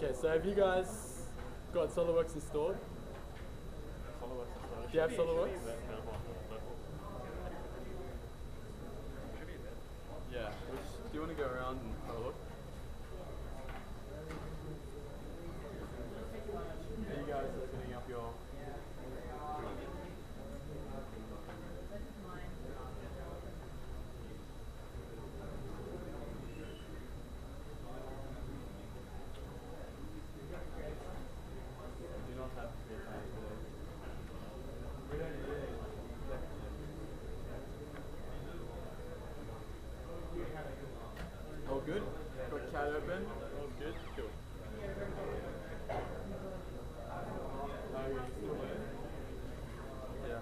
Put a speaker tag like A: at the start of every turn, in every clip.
A: Okay, so have you guys got Solidworks installed? Do you have Solidworks? Yeah. Do you want to go around and have a look? Are you guys opening up your... Do not have to be all good? Got CAD open? All good? Cool. Oh, you're still there? Yeah.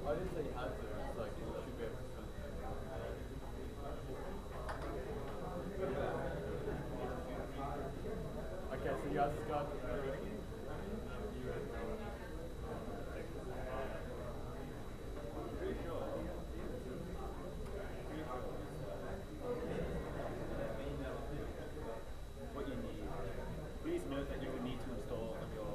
A: I didn't say you had to, it's like you should be able to spend it. Okay, so you guys got everything? You ready?
B: What you need. Please note that you will need to install on your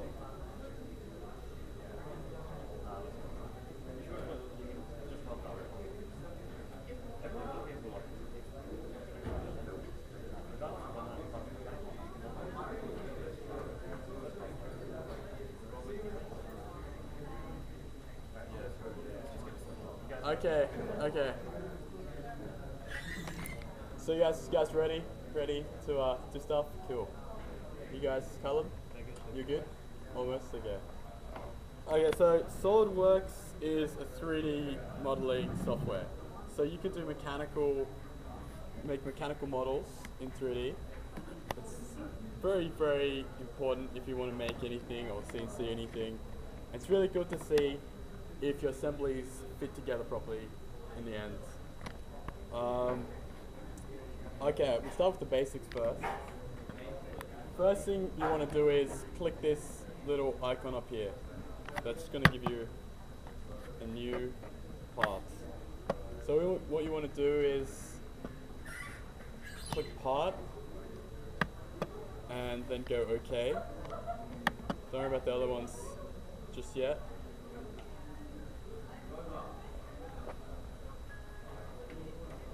A: Okay. So you guys ready? Ready to do stuff? Cool. You guys colored? You good? Almost? Okay. Okay, so Solidworks is a 3D modeling software. So you can do make mechanical models in 3D. It's very, very important if you want to make anything or CNC anything. It's really good to see if your assemblies fit together properly in the end. Okay, we'll start with the basics first. First thing you want to do is click this little icon up here. That's going to give you a new part. So what you want to do is click part and then go OK. Don't worry about the other ones just yet.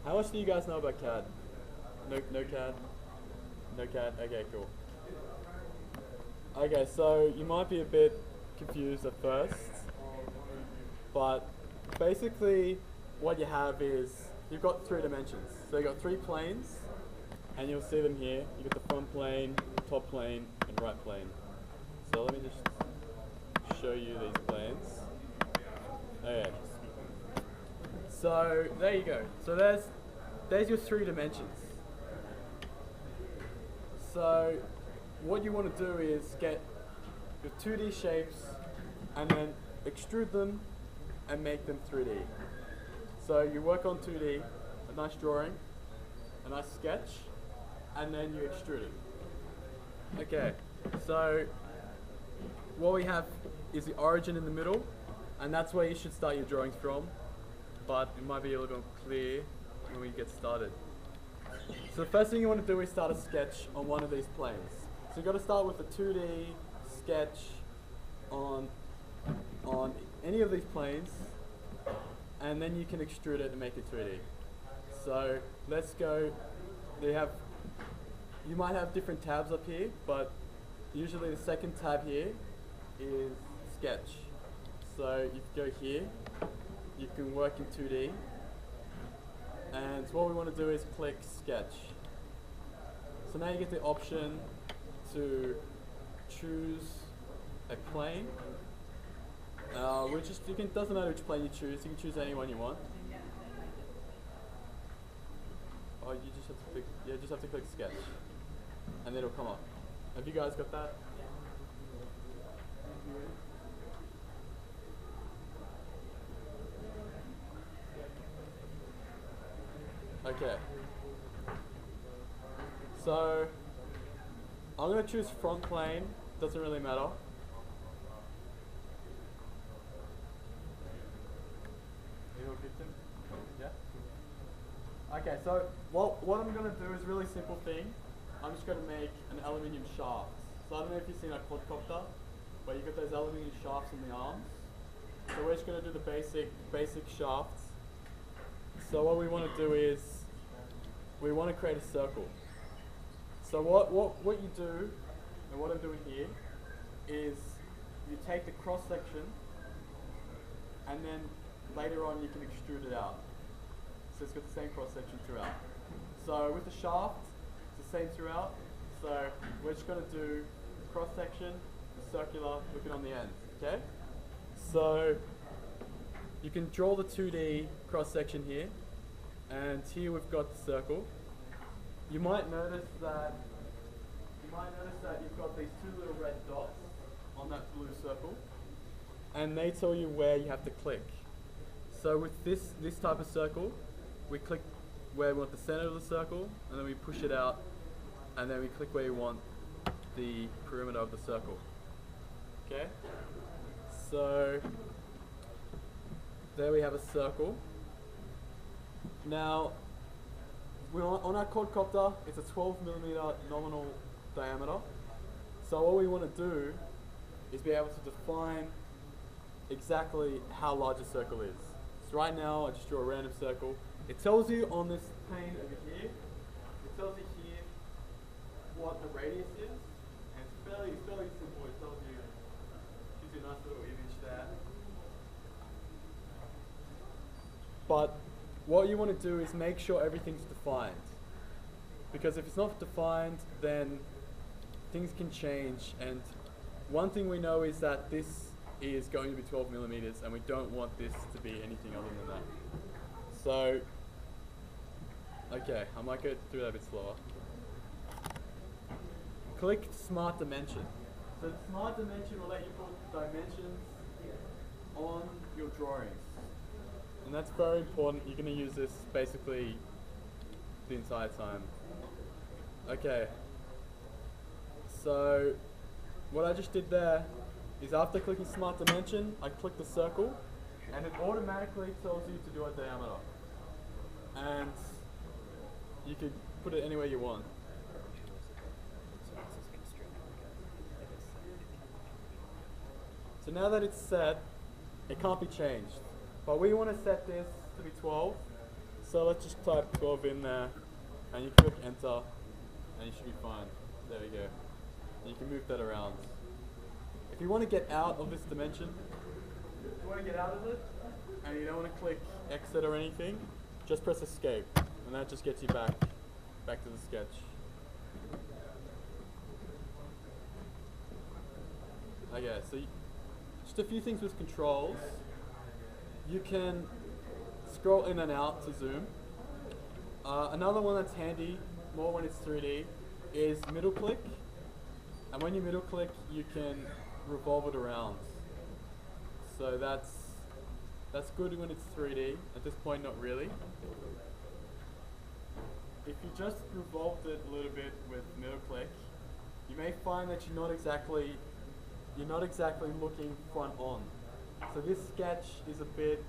A: How much do you guys know about CAD? No CAD? No CAD? Okay, cool. Okay, so you might be a bit confused at first, but basically what you have is you've got 3 dimensions. So you've got 3 planes, and you'll see them here. You've got the front plane, top plane, and right plane. So let me just show you these planes. Okay. So there you go. So there's your 3 dimensions. So what you want to do is get your 2D shapes and then extrude them and make them 3D. So you work on 2D, a nice drawing, a nice sketch, and then you extrude it. Okay, so what we have is the origin in the middle, and that's where you should start your drawings from, but it might be a little bit clear when we get started. So the first thing you want to do is start a sketch on one of these planes. So you've got to start with a 2D sketch on any of these planes, and then you can extrude it and make it 3D. So let's go. You might have different tabs up here, but usually the second tab here is sketch. So you can go here, you can work in 2D, and what we want to do is click sketch. So now you get the option to choose a plane. Doesn't matter which plane you choose. You can choose any one you want. Oh, you just have to click. Yeah, just have to click sketch, and then it'll come up. Have you guys got that? Okay. So I'm going to choose front plane, doesn't really matter. Yeah. Okay, so what I'm going to do is a really simple thing. I'm just going to make an aluminium shaft. So I don't know if you've seen a quadcopter, but you've got those aluminium shafts on the arms. So we're just going to do the basic shafts. So what we want to do is we want to create a circle. So what you do, and what I'm doing here, is you take the cross section, and then later on you can extrude it out. So it's got the same cross section throughout. So with the shaft, it's the same throughout. So we're just going to do the cross section, the circular, looking on the end. Okay? So you can draw the 2D cross section here, and here we've got the circle. You might notice that you've got these two little red dots on that blue circle, and they tell you where you have to click. So with this type of circle, we click where we want the center of the circle, and then we push it out, and then we click where you want the perimeter of the circle. Okay? So there we have a circle. Now, on our quadcopter, it's a 12mm nominal diameter. So what we want to do is be able to define exactly how large a circle is. So right now, I just drew a random circle. It tells you on this pane over here, it tells you here what the radius is, and it's fairly simple. It tells you, gives you a nice little image there. But what you want to do is make sure everything's defined. Because if it's not defined, then things can change. And one thing we know is that this is going to be 12mm, and we don't want this to be anything other than that. So, okay, I might go through that a bit slower. Click Smart Dimension. So the Smart Dimension will let you put dimensions on your drawings. And that's very important. You're going to use this basically the entire time. Okay. So what I just did there is after clicking Smart Dimension, I click the circle, and it automatically tells you to do a diameter. And you can put it anywhere you want. So now that it's set, it can't be changed. But we want to set this to be 12. So let's just type 12 in there, and you click enter, and you should be fine. There we go. And you can move that around. If you want to get out of this dimension, and you don't want to click exit or anything, just press escape, and that just gets you back to the sketch. Okay, so just a few things with controls. You can scroll in and out to zoom. Another one that's handy, more when it's 3D, is middle click. And when you middle click, you can revolve it around. So that's good when it's 3D. At this point, not really. If you just revolved it a little bit with middle click, you may find that you're not exactly looking front on. So this sketch is a bit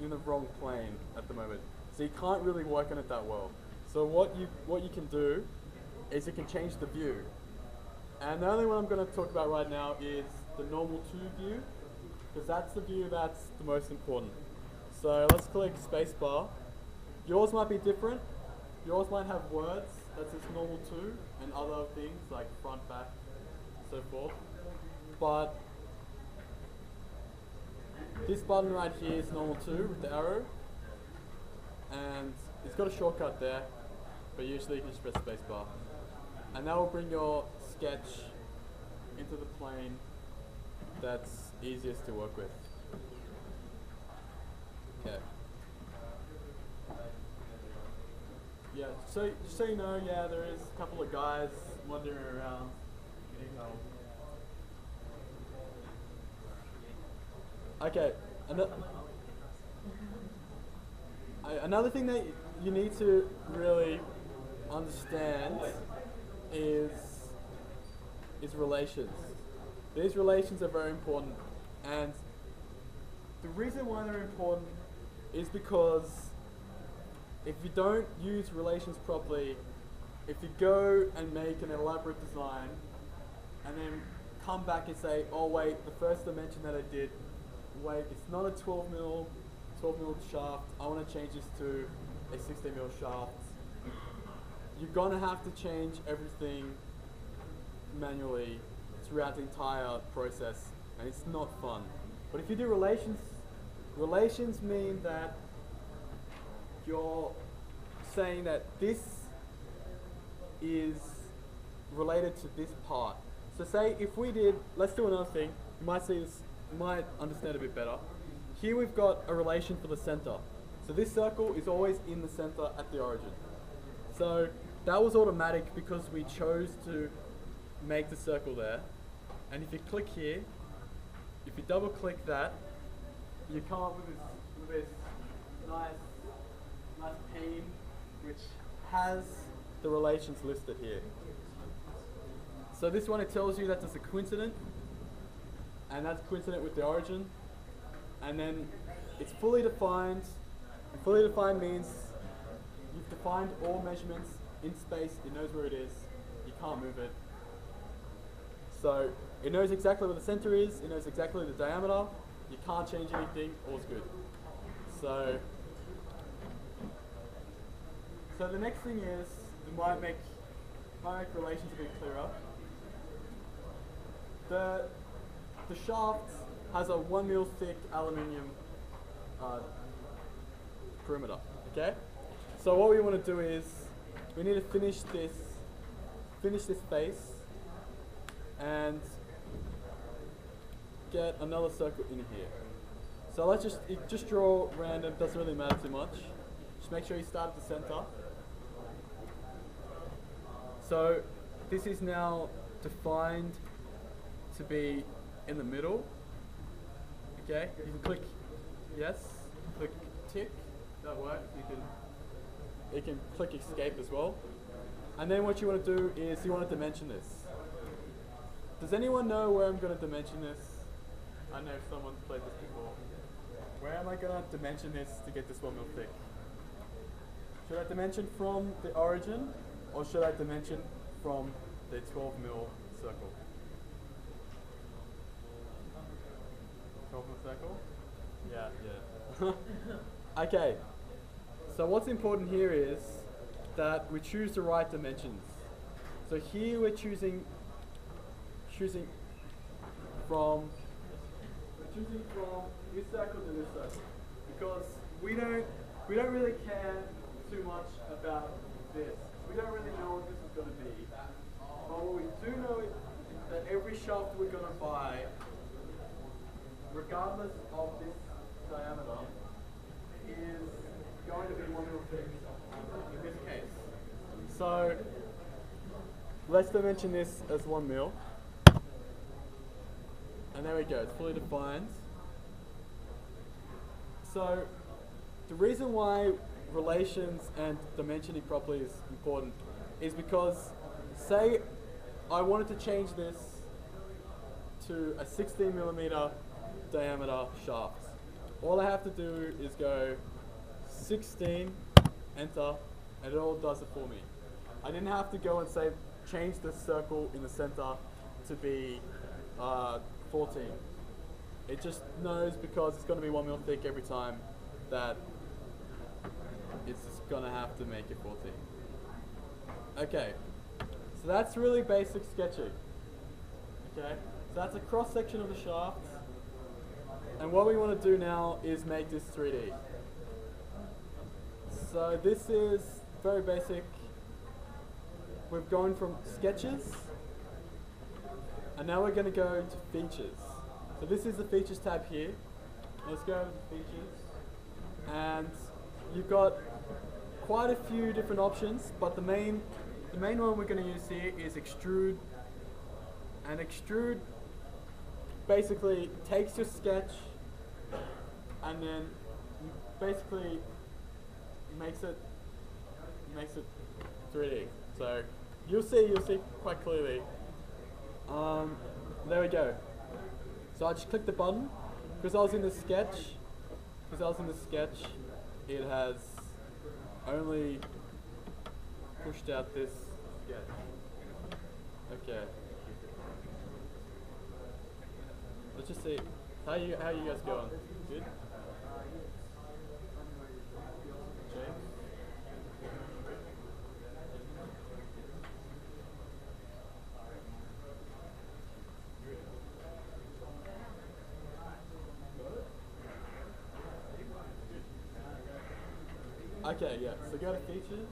A: in the wrong plane at the moment. So you can't really work on it that well. So what you can do is you can change the view. And the only one I'm going to talk about right now is the normal 2 view, because that's the view that's the most important. So let's click spacebar. Yours might be different. Yours might have words that says normal 2 and other things like front, back, and so forth. But this button right here is normal 2 with the arrow, and it's got a shortcut there, but usually you can just press spacebar. And that will bring your sketch into the plane that's easiest to work with. Okay. Yeah, so just so you know, yeah, there is a couple of guys wandering around getting help. Okay, another thing that you need to really understand is relations. These relations are very important, and the reason why they're important is because if you don't use relations properly, if you go and make an elaborate design and then come back and say, oh wait, the first dimension that I did, wait, it's not a 12 mil shaft, I want to change this to a 16 mil shaft. You're going to have to change everything manually throughout the entire process, and it's not fun. But if you do relations mean that you're saying that this is related to this part. So say if we did, let's do another thing, you might see this, you might understand a bit better. Here we've got a relation for the center. So this circle is always in the center at the origin. So that was automatic because we chose to make the circle there. And if you click here, if you double click that, you come up with this nice pane which has the relations listed here. So this one, it tells you that there's a coincident, and that's coincident with the origin, and then it's fully defined. And fully defined means you've defined all measurements in space, it knows where it is, you can't move it. So it knows exactly where the center is, it knows exactly the diameter, you can't change anything, all's good. So the next thing is, it might make relations a bit clearer. The shaft has a 1 mil thick aluminium perimeter, okay? So what we want to do is, we need to finish this face and get another circle in here. So let's just draw random, doesn't really matter too much. Just make sure you start at the center. So this is now defined to be in the middle. Okay, you can click yes, click tick, that works. You can click escape as well. And then what you want to do is you want to dimension this. Does anyone know where I'm going to dimension this? I know if someone's played this before. Where am I going to dimension this to get this 1 mil thick? Should I dimension from the origin, or should I dimension from the 12 mil circle? 12 mil circle? Yeah. Okay. So what's important here is that we choose the right dimensions. So here we're choosing from this circle to this circle, because we don't really care too much about this. We don't really know what this is going to be. But what we do know is that every shaft we're going to buy, regardless of this diameter, is going to be 1 mil thick in this case. So let's dimension this as 1 mil. And there we go, it's fully defined. So the reason why relations and dimensioning properly is important is because, say I wanted to change this to a 16 millimeter diameter shaft. All I have to do is go 16, enter, and it all does it for me. I didn't have to go and say change the circle in the center to be 14. It just knows, because it's going to be 1 mil thick every time, that it's just going to have to make it 14. Okay, so that's really basic sketching. Okay, so that's a cross section of the shaft, and what we want to do now is make this 3D. So this is very basic. We've gone from sketches, and now we're going to go to features. So this is the features tab here. Let's go to features, and you've got quite a few different options, but the main one we're going to use here is extrude. And extrude basically takes your sketch and then basically makes it makes it 3D. So you'll see quite clearly. There we go. So I just click the button because I was in the sketch. It has only pushed out this sketch. Okay. Let's just see how you guys going. Good. James? Okay, yeah. So go to features.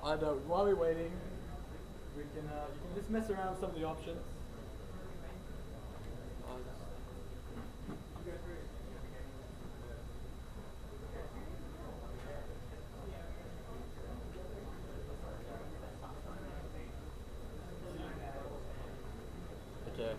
A: I know. While we're waiting, we can you can just mess around with some of the options. Okay.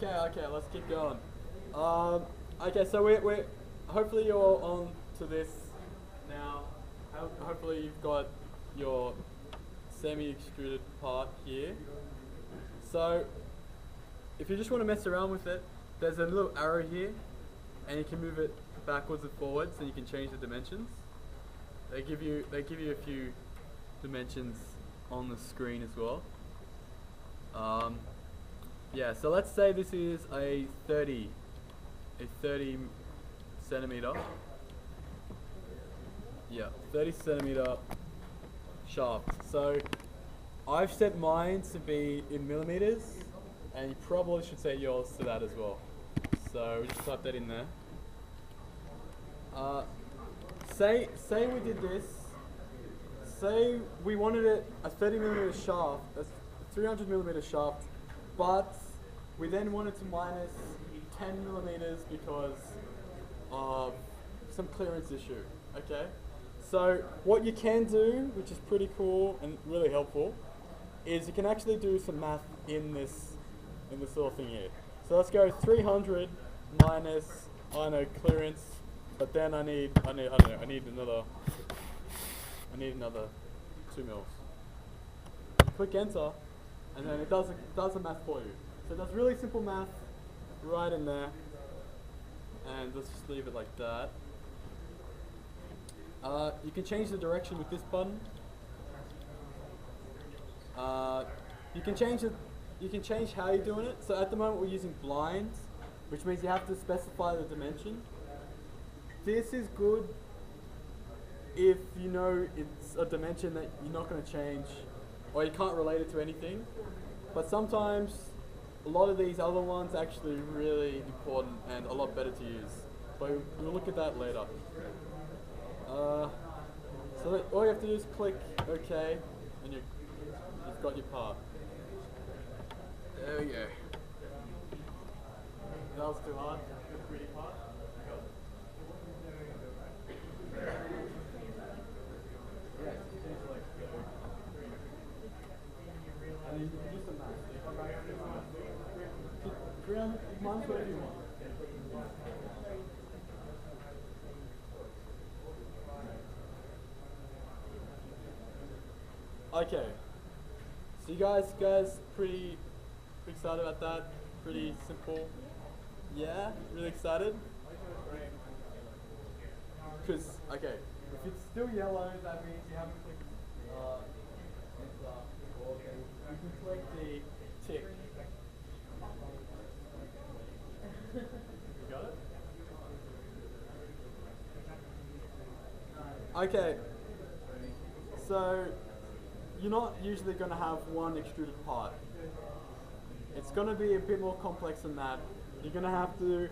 A: Okay, let's keep going. Okay, so we're hopefully you're on to this now. Hopefully you've got your semi-extruded part here. So if you just want to mess around with it, there's a little arrow here, and you can move it backwards and forwards, and you can change the dimensions. They give you a few dimensions on the screen as well. Yeah, so let's say this is a 30 centimeter. Yeah, 30 centimeter shaft. So I've set mine to be in millimeters, and you probably should set yours to that as well. So we just type that in there. Say we did this. Say we wanted it a 30 millimeter shaft, a 300 millimeter shaft, but we then wanted to minus 10 millimeters because of some clearance issue. Okay. So what you can do, which is pretty cool and really helpful, is you can actually do some math in this little thing here. So let's go 300 minus, I know, clearance, but then I need another 2 mils. Click enter, and then it does the math for you. So it does really simple math right in there, and let's just leave it like that. You can change the direction with this button. You can change how you're doing it. So at the moment we're using blinds, which means you have to specify the dimension. This is good if you know it's a dimension that you're not going to change, or you can't relate it to anything. But sometimes a lot of these other ones are actually really important and a lot better to use. But we'll look at that later. So that all you have to do is click OK, and you've got your part. There we go. That was too hard. Good 3D part. And you can do some math. Mine's whatever you want. Okay, So you guys pretty excited about that? Pretty simple. Yeah, really excited. Because okay, if it's still yellow, that means you haven't clicked enter, or you can click the tick. You got it? Okay. So you're not usually going to have one extruded part. It's going to be a bit more complex than that. You're going to have to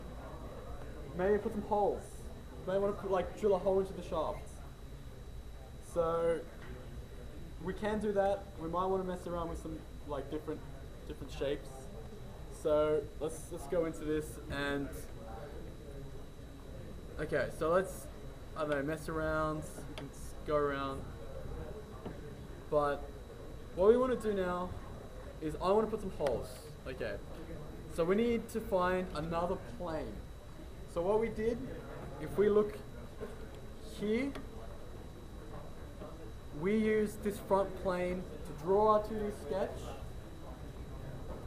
A: maybe put some holes. You may want to put, like, drill a hole into the shaft. So we can do that. We might want to mess around with some like different shapes. So let's go into this and okay. So let's I don't know, mess around. We can go around. But what we want to do now is I want to put some holes. Okay. So we need to find another plane. So what we did, if we look here, we use this front plane to draw our 2D sketch.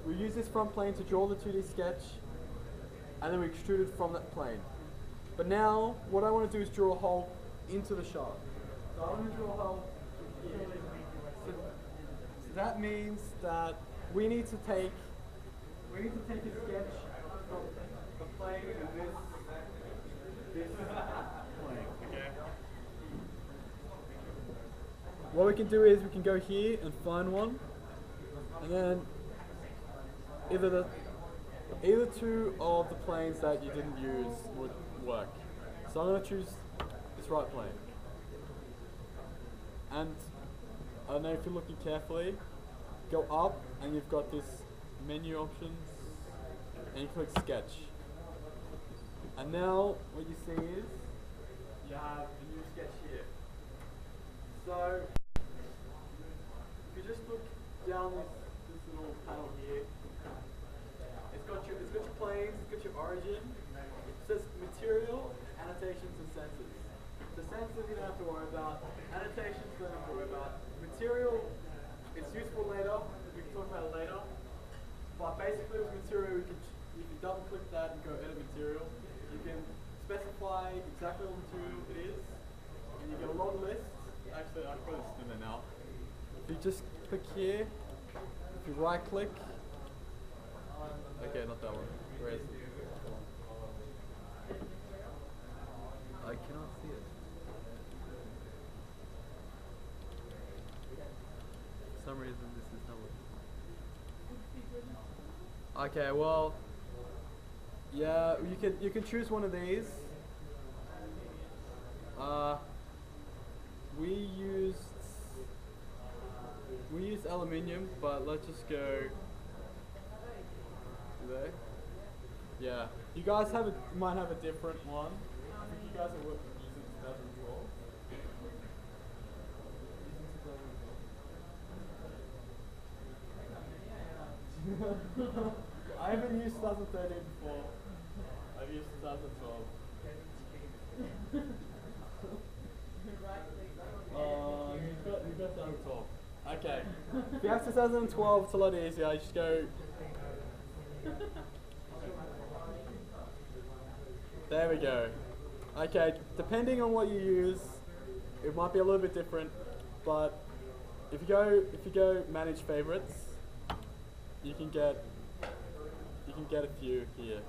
A: We use this front plane to draw the 2D sketch, and then we extrude it from that plane. But now, what I want to do is draw a hole into the shaft. So I want to draw a hole here. So that means that we need to take a sketch from the plane and this plane. Okay. What we can do is we can go here and find one, and then either two of the planes that you didn't use would work. So I'm going to choose this right plane. And I don't know if you're looking carefully, go up and you've got this menu options and you click sketch. And now what you see is you have a new sketch here. So if you just look down this little panel here, it's got your planes, it's got your origin. It says material, annotations, and sensors. So sensors you don't have to worry about. Annotations you don't have to worry about. Material, it's useful later. We can talk about it later. But basically with material, you can double click that and go edit material. You can specify exactly what material it is, and you get a long list. Actually, I can put this in there now. If you just click here, if you right click, okay, not that one. Where is it? I cannot see it. For some reason, this is not working. Okay, well, yeah, you can choose one of these. We use aluminium, but let's just go there. Yeah, you guys might have a different one. I think you guys are using 2012. I haven't used 2013 before. I've used 2012. You've got 2012. Okay. If you have 2012, it's a lot easier. You just go. There we go. Okay, depending on what you use, it might be a little bit different, but if you go manage favorites, you can get a few here.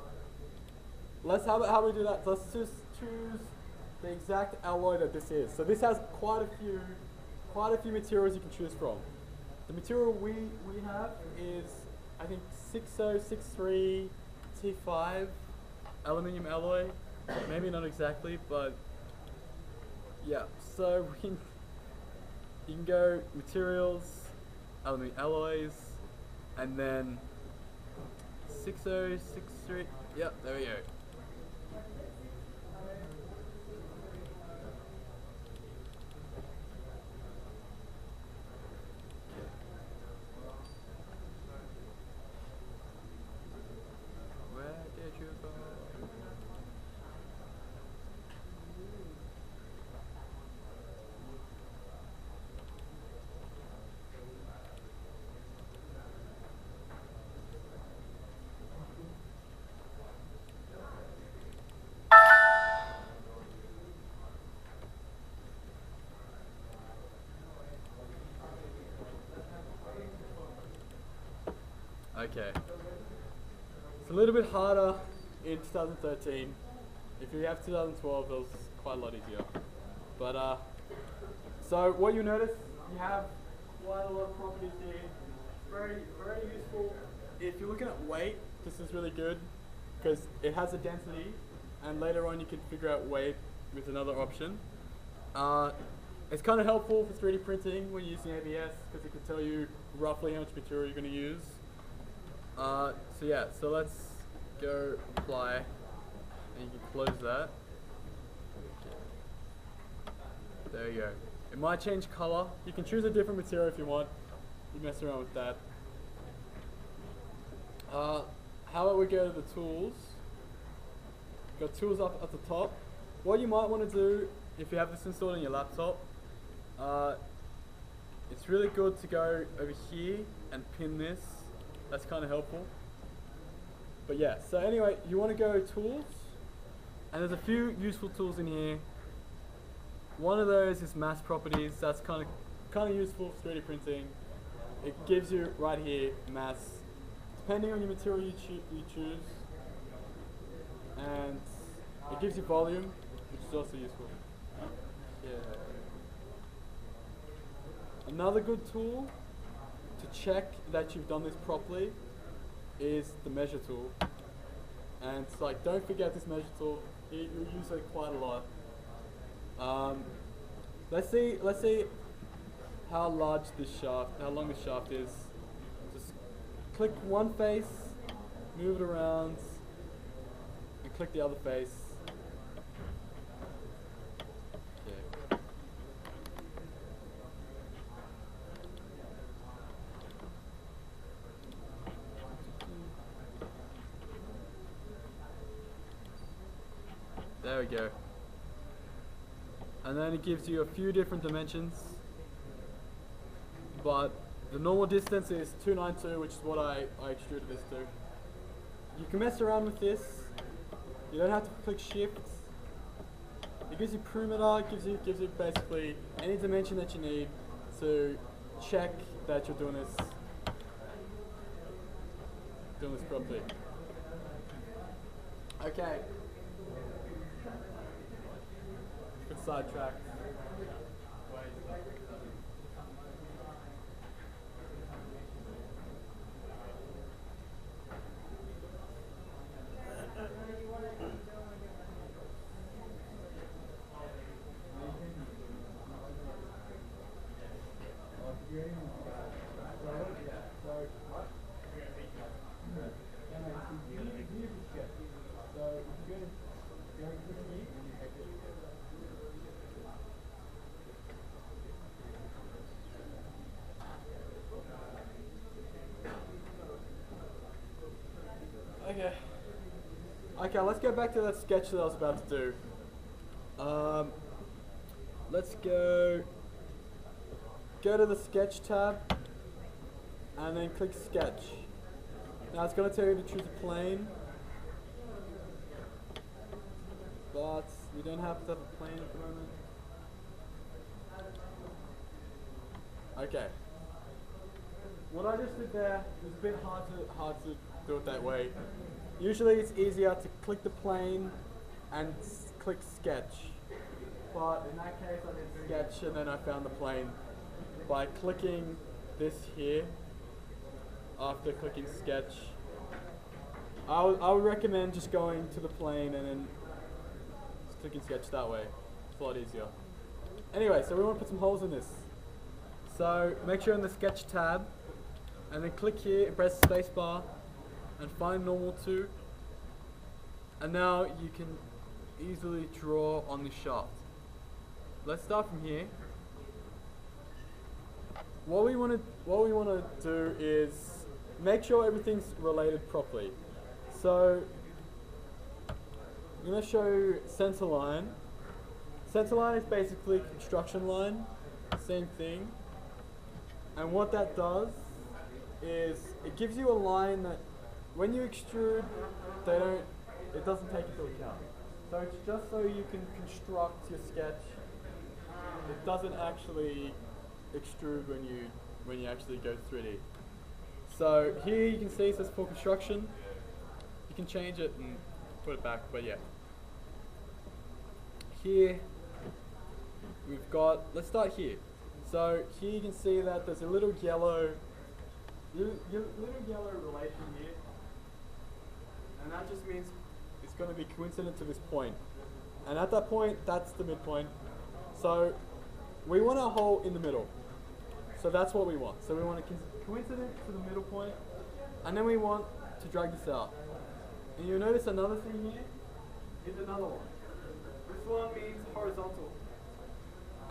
A: How do we do that? Let's just choose the exact alloy that this is. So this has quite a few materials you can choose from. The material we have is, I think, 6063 T5 aluminium alloy. Maybe not exactly, but yeah. So you can go materials, aluminium alloys, and then 6063. Yep, there we go. Okay. It's a little bit harder in 2013. If you have 2012, it was quite a lot easier. But so what you notice, you have quite a lot of properties here. It's very, very useful. If you're looking at weight, this is really good because it has a density, and later on you can figure out weight with another option. It's kind of helpful for 3D printing when you're using ABS because it can tell you roughly how much material you're going to use. So yeah, so let's go apply, and you can close that. There you go. It might change color. You can choose a different material if you want. You mess around with that. How about we go to the tools? Got tools up at the top. What you might want to do if you have this installed on your laptop, it's really good to go over here and pin this. That's kind of helpful. But yeah, so anyway, you want to go tools, and there's a few useful tools in here. One of those is mass properties. That's kind of useful for 3D printing. It gives you right here mass, depending on your material you choose, and it gives you volume, which is also useful. Yeah. Another good tool to check that you've done this properly is the measure tool. And it's like, don't forget this measure tool. You'll use it quite a lot. Let's see how large this shaft, how long this shaft is. Just click one face, move it around, and click the other face. Okay. There we go. And then it gives you a few different dimensions, but the normal distance is 292, which is what I extruded this to. You can mess around with this. You don't have to click shift. It gives you perimeter, it gives you basically any dimension that you need to check that you're doing this properly. Okay. Good sidetrack. Okay, let's go back to that sketch that I was about to do. Let's go to the sketch tab and then click sketch. Now it's going to tell you to choose a plane, but you don't have to have a plane at the moment. Okay. What I just did there was a bit hard to do it that way. Usually it's easier to click the plane and click sketch. But in that case I did sketch and then I found the plane by clicking this here after clicking sketch. I would recommend just going to the plane and then just clicking sketch that way. It's a lot easier. Anyway, so we want to put some holes in this. So make sure you're in the sketch tab and then click here and press spacebar and find normal 2, and now you can easily draw on the shaft. Let's start from here. What we want to do is make sure everything's related properly. So I'm going to show you center line. Center line is basically construction line, same thing. And what that does is it gives you a line that when you extrude, it doesn't take into account. So it's just so you can construct your sketch. It doesn't actually extrude when you actually go 3D. So here you can see it says for construction. You can change it and put it back, but yeah. Here we've got, let's start here. So here you can see that there's a little yellow relation here, and that just means it's going to be coincident to this point. And at that point, that's the midpoint. So we want a hole in the middle. So that's what we want. So we want a coincident to the middle point, and then we want to drag this out. And you'll notice another thing here is another one. This one means horizontal.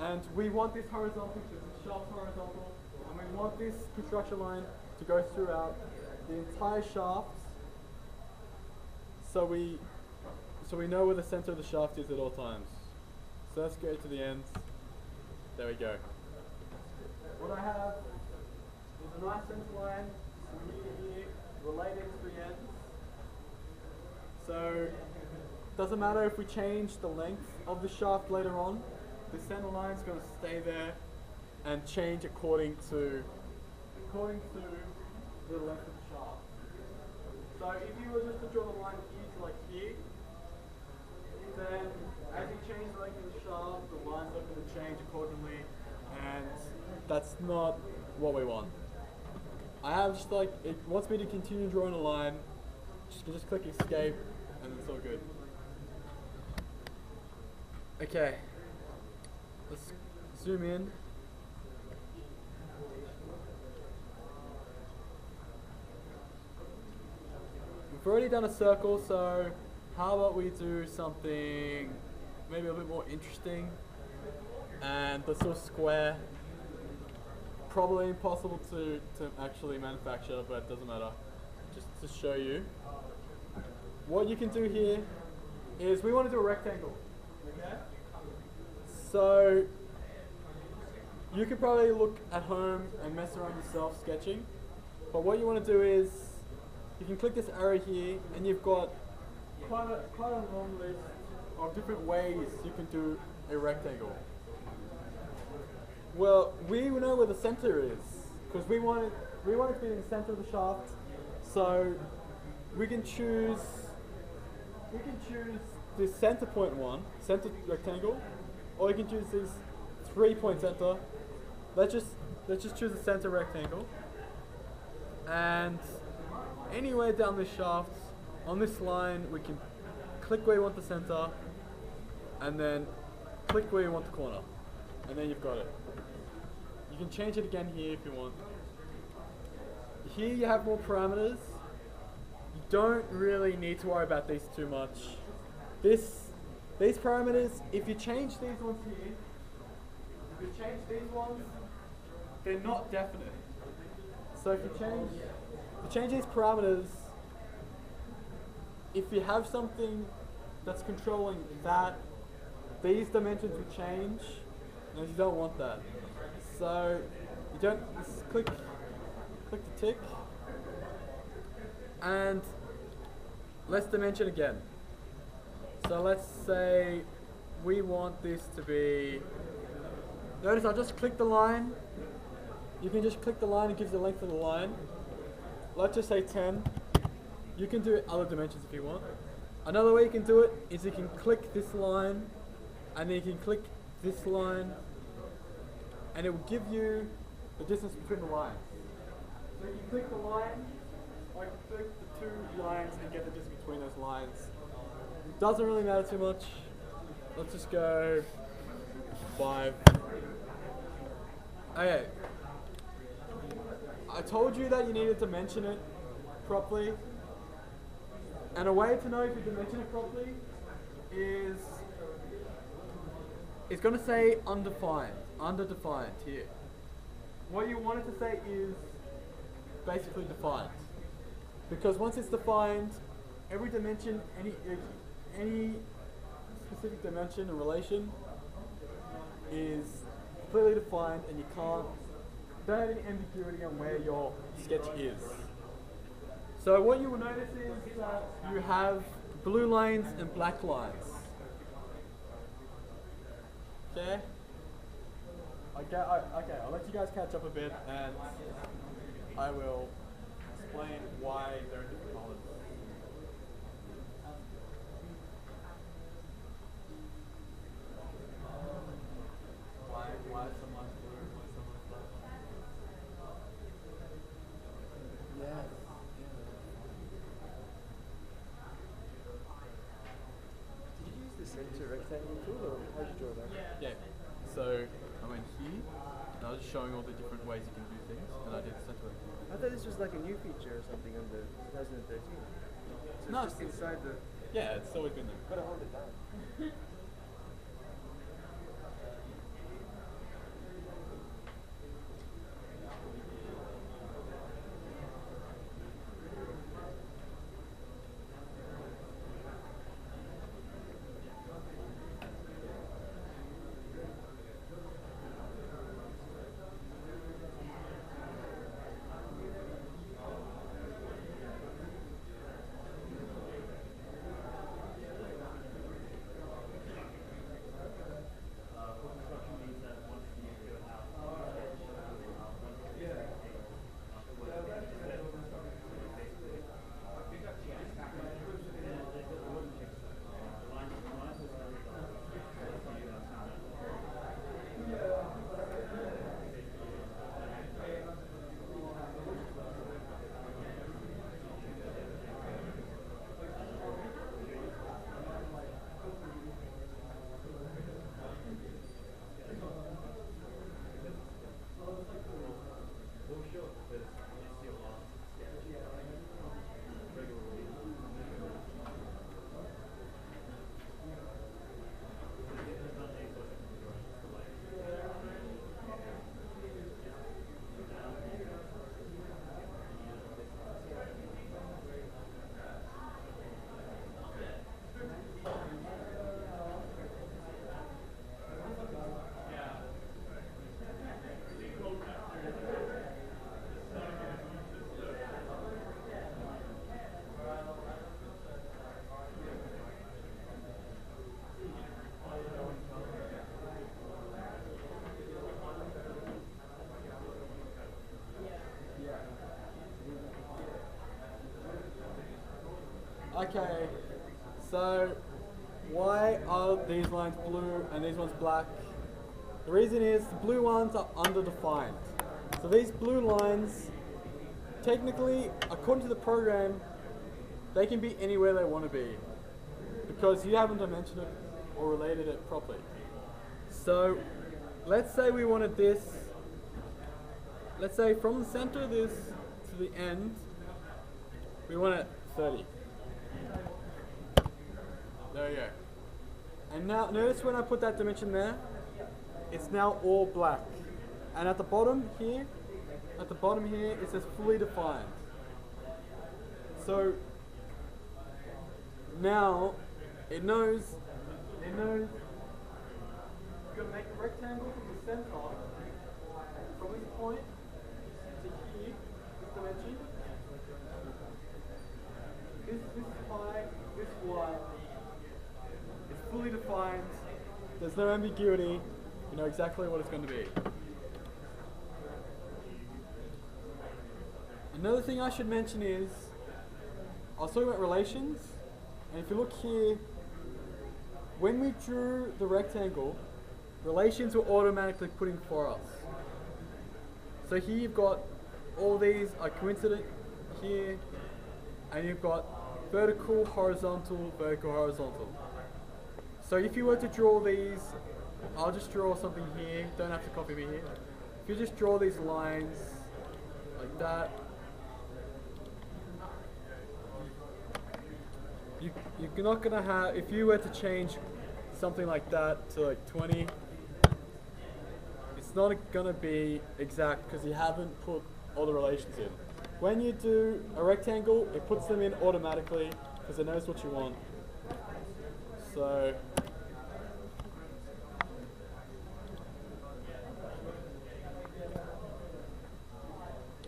A: And we want this horizontal because the shaft's horizontal, and we want this construction line to go throughout the entire shaft, so we know where the center of the shaft is at all times. So let's go to the ends. There we go. What I have is a nice center line from here to here, related to the ends. So it doesn't matter if we change the length of the shaft later on, the center line is going to stay there and change according to the length of the shaft. So if you were just to draw the line here to like here, then as you change the length of the shaft, the line's not going to change accordingly, and that's not what we want. I have just like, it wants me to continue drawing a line, just click escape, and it's all good. Okay, let's zoom in. We've already done a circle, so how about we do something maybe a bit more interesting, and let's do a square. Probably impossible to actually manufacture, but it doesn't matter. Just to show you. What you can do here is we want to do a rectangle. Okay? So you could probably look at home and mess around yourself sketching, but what you want to do is you can click this arrow here, and you've got quite a long list of different ways you can do a rectangle. Well, we know where the center is because we want it to be in the center of the shaft. So we can choose this center point one, center rectangle, or you can choose this 3-point center. Let's just choose the center rectangle, and anywhere down this shaft on this line we can click where you want the center, and then click where you want the corner, and then you've got it. You can change it again here if you want. Here you have more parameters. You don't really need to worry about these too much. These parameters, if you change these ones here, if you change these ones, they're not definite. So if you change these parameters, if you have something that's controlling that, these dimensions will change, and you don't want that. So you don't just click the tick, and let's dimension again. So let's say we want this to be, notice I'll just click the line. You can just click the line, it gives the length of the line. Let's just say 10. You can do other dimensions if you want. Another way you can do it is you can click this line, and then you can click this line, and it will give you the distance between the lines. So you can click the line, or you can click the two lines and get the distance between those lines. Doesn't really matter too much. Let's just go 5. Okay. I told you that you needed to dimension it properly. And a way to know if you dimension it properly is it's going to say undefined, underdefined here. What you want it to say is basically defined. Because once it's defined, every dimension, any specific dimension or relation is clearly defined, and you don't have any ambiguity on where your sketch is. So what you will notice is that you have blue lines and black lines. Okay? Okay, I'll let you guys catch up a bit, and I will explain why there are different colors. Why some lines blue and why some lines black? Yes.
C: Did you use the center rectangle tool, or how did you draw that?
A: Yeah. So I went here, and I was just showing all the different ways you can do things, and I did center rectangle.
C: I thought this was like a new feature or something on the 2013. So
A: No,
C: it's just inside the.
A: Yeah, it's always been there.
C: Gotta hold it down.
B: Construction means that once you go out,
A: Okay, so why are these lines blue and these ones black? The reason is the blue ones are underdefined. So these blue lines, technically, according to the program, they can be anywhere they want to be because you haven't dimensioned it or related it properly. So let's say we wanted this, let's say from the center of this to the end, we want it 30. There you go. And now notice when I put that dimension there, it's now all black. And at the bottom here, it says fully defined. So now it knows you've got to make a rectangle from the center, from this point to here, this dimension. This height, this wide. It's fully defined. There's no ambiguity. You know exactly what it's going to be. Another thing I should mention is, I was talking about relations, and if you look here, when we drew the rectangle, relations were automatically put in for us. So here you've got all these are coincident here, and you've got vertical, horizontal, vertical, horizontal. So if you were to draw these, I'll just draw something here, don't have to copy me here. If you just draw these lines like that, you're not going to have, if you were to change something like that to like 20, it's not going to be exact because you haven't put all the relations in. When you do a rectangle, it puts them in automatically because it knows what you want. So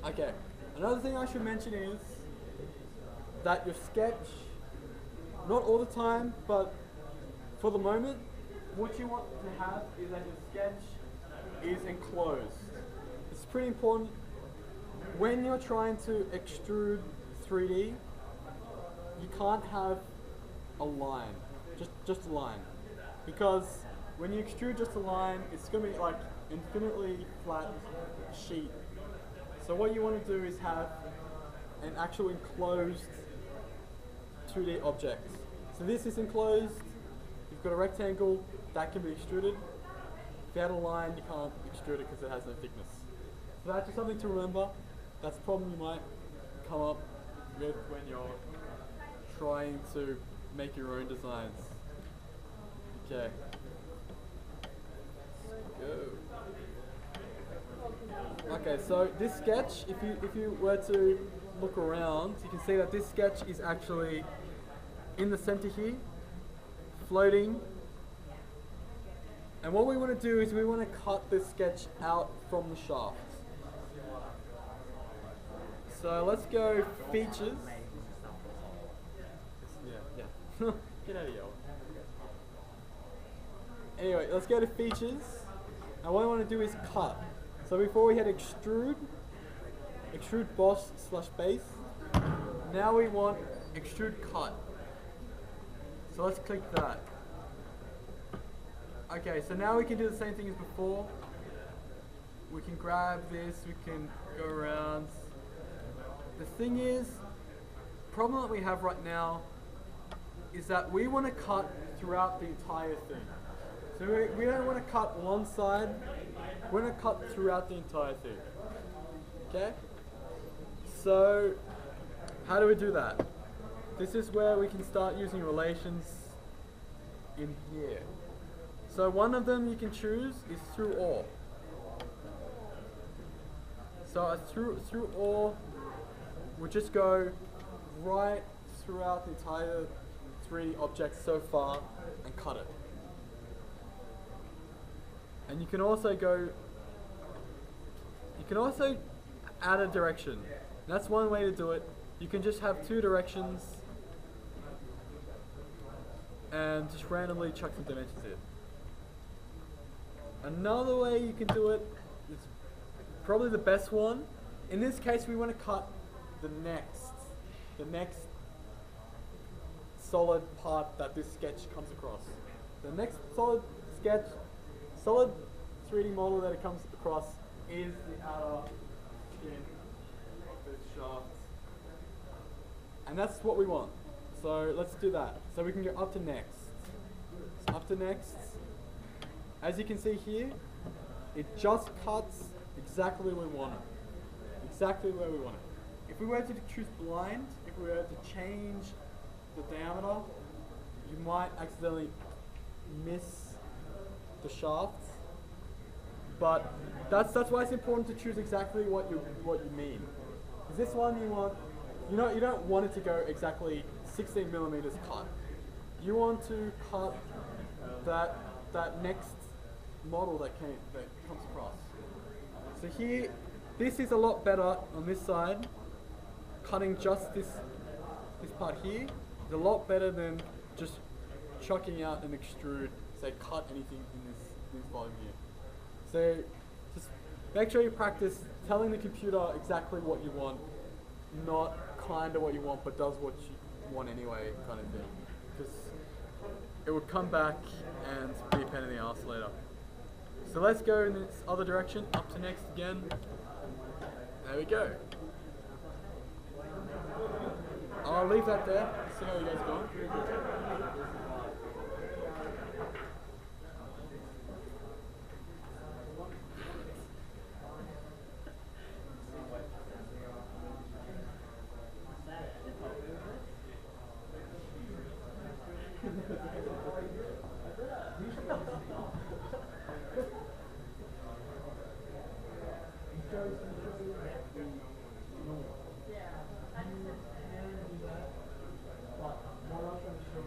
A: okay, another thing I should mention is that your sketch, not all the time, but for the moment, what you want to have is that your sketch is enclosed. It's pretty important when you're trying to extrude 3D, you can't have a line, just a line, because when you extrude just a line, it's going to be like infinitely flat sheet. So what you want to do is have an actual enclosed 2D object. So this is enclosed. You've got a rectangle that can be extruded. If you had a line, you can't extrude it because it has no thickness. So that's just something to remember. That's a problem you might come up with when you're trying to make your own designs. Okay. Let's go. Okay, so this sketch, if you were to look around, you can see that this sketch is actually in the center here, floating. And what we want to do is we want to cut this sketch out from the shaft. So let's go features. Yeah. Get out of here. Anyway, let's go to features. And what I want to do is cut. So before we had extrude boss / base. Now we want extrude cut. So let's click that. Okay, so now we can do the same thing as before. We can grab this, we can go around. The thing is, problem that we have right now is that we want to cut throughout the entire thing. So we don't want to cut one side, we want to cut throughout the entire thing. Okay? So, how do we do that? This is where we can start using relations in here. So one of them you can choose is through all. So through all will just go right throughout the entire 3D object so far and cut it. And you can also add a direction. That's one way to do it. You can just have 2 directions and just randomly chuck some dimensions in. Another way you can do it is probably the best one. In this case, we want to cut the next solid part that this sketch comes across. The next solid 3D model that it comes across is the outer skin of this shaft. And that's what we want. So let's do that. So we can go up to next. So up to next. As you can see here, it just cuts exactly where we want it. Exactly where we want it. If we were to choose blind, if we were to change the diameter, you might accidentally miss the shaft. But that's why it's important to choose exactly what you mean. Because this one you don't want it to go exactly 16 millimeters cut. You want to cut that next model that comes across. So here, this is a lot better on this side. Cutting just this part here is a lot better than just chucking out an extrude, say cut anything in this volume here. So just make sure you practice telling the computer exactly what you want, not kind of what you want, but does what you want anyway kind of thing. Because it would come back and be a pain in the ass later. So let's go in this other direction, up to next again. There we go. I'll leave that there, see how you guys are going. What I'm trying to show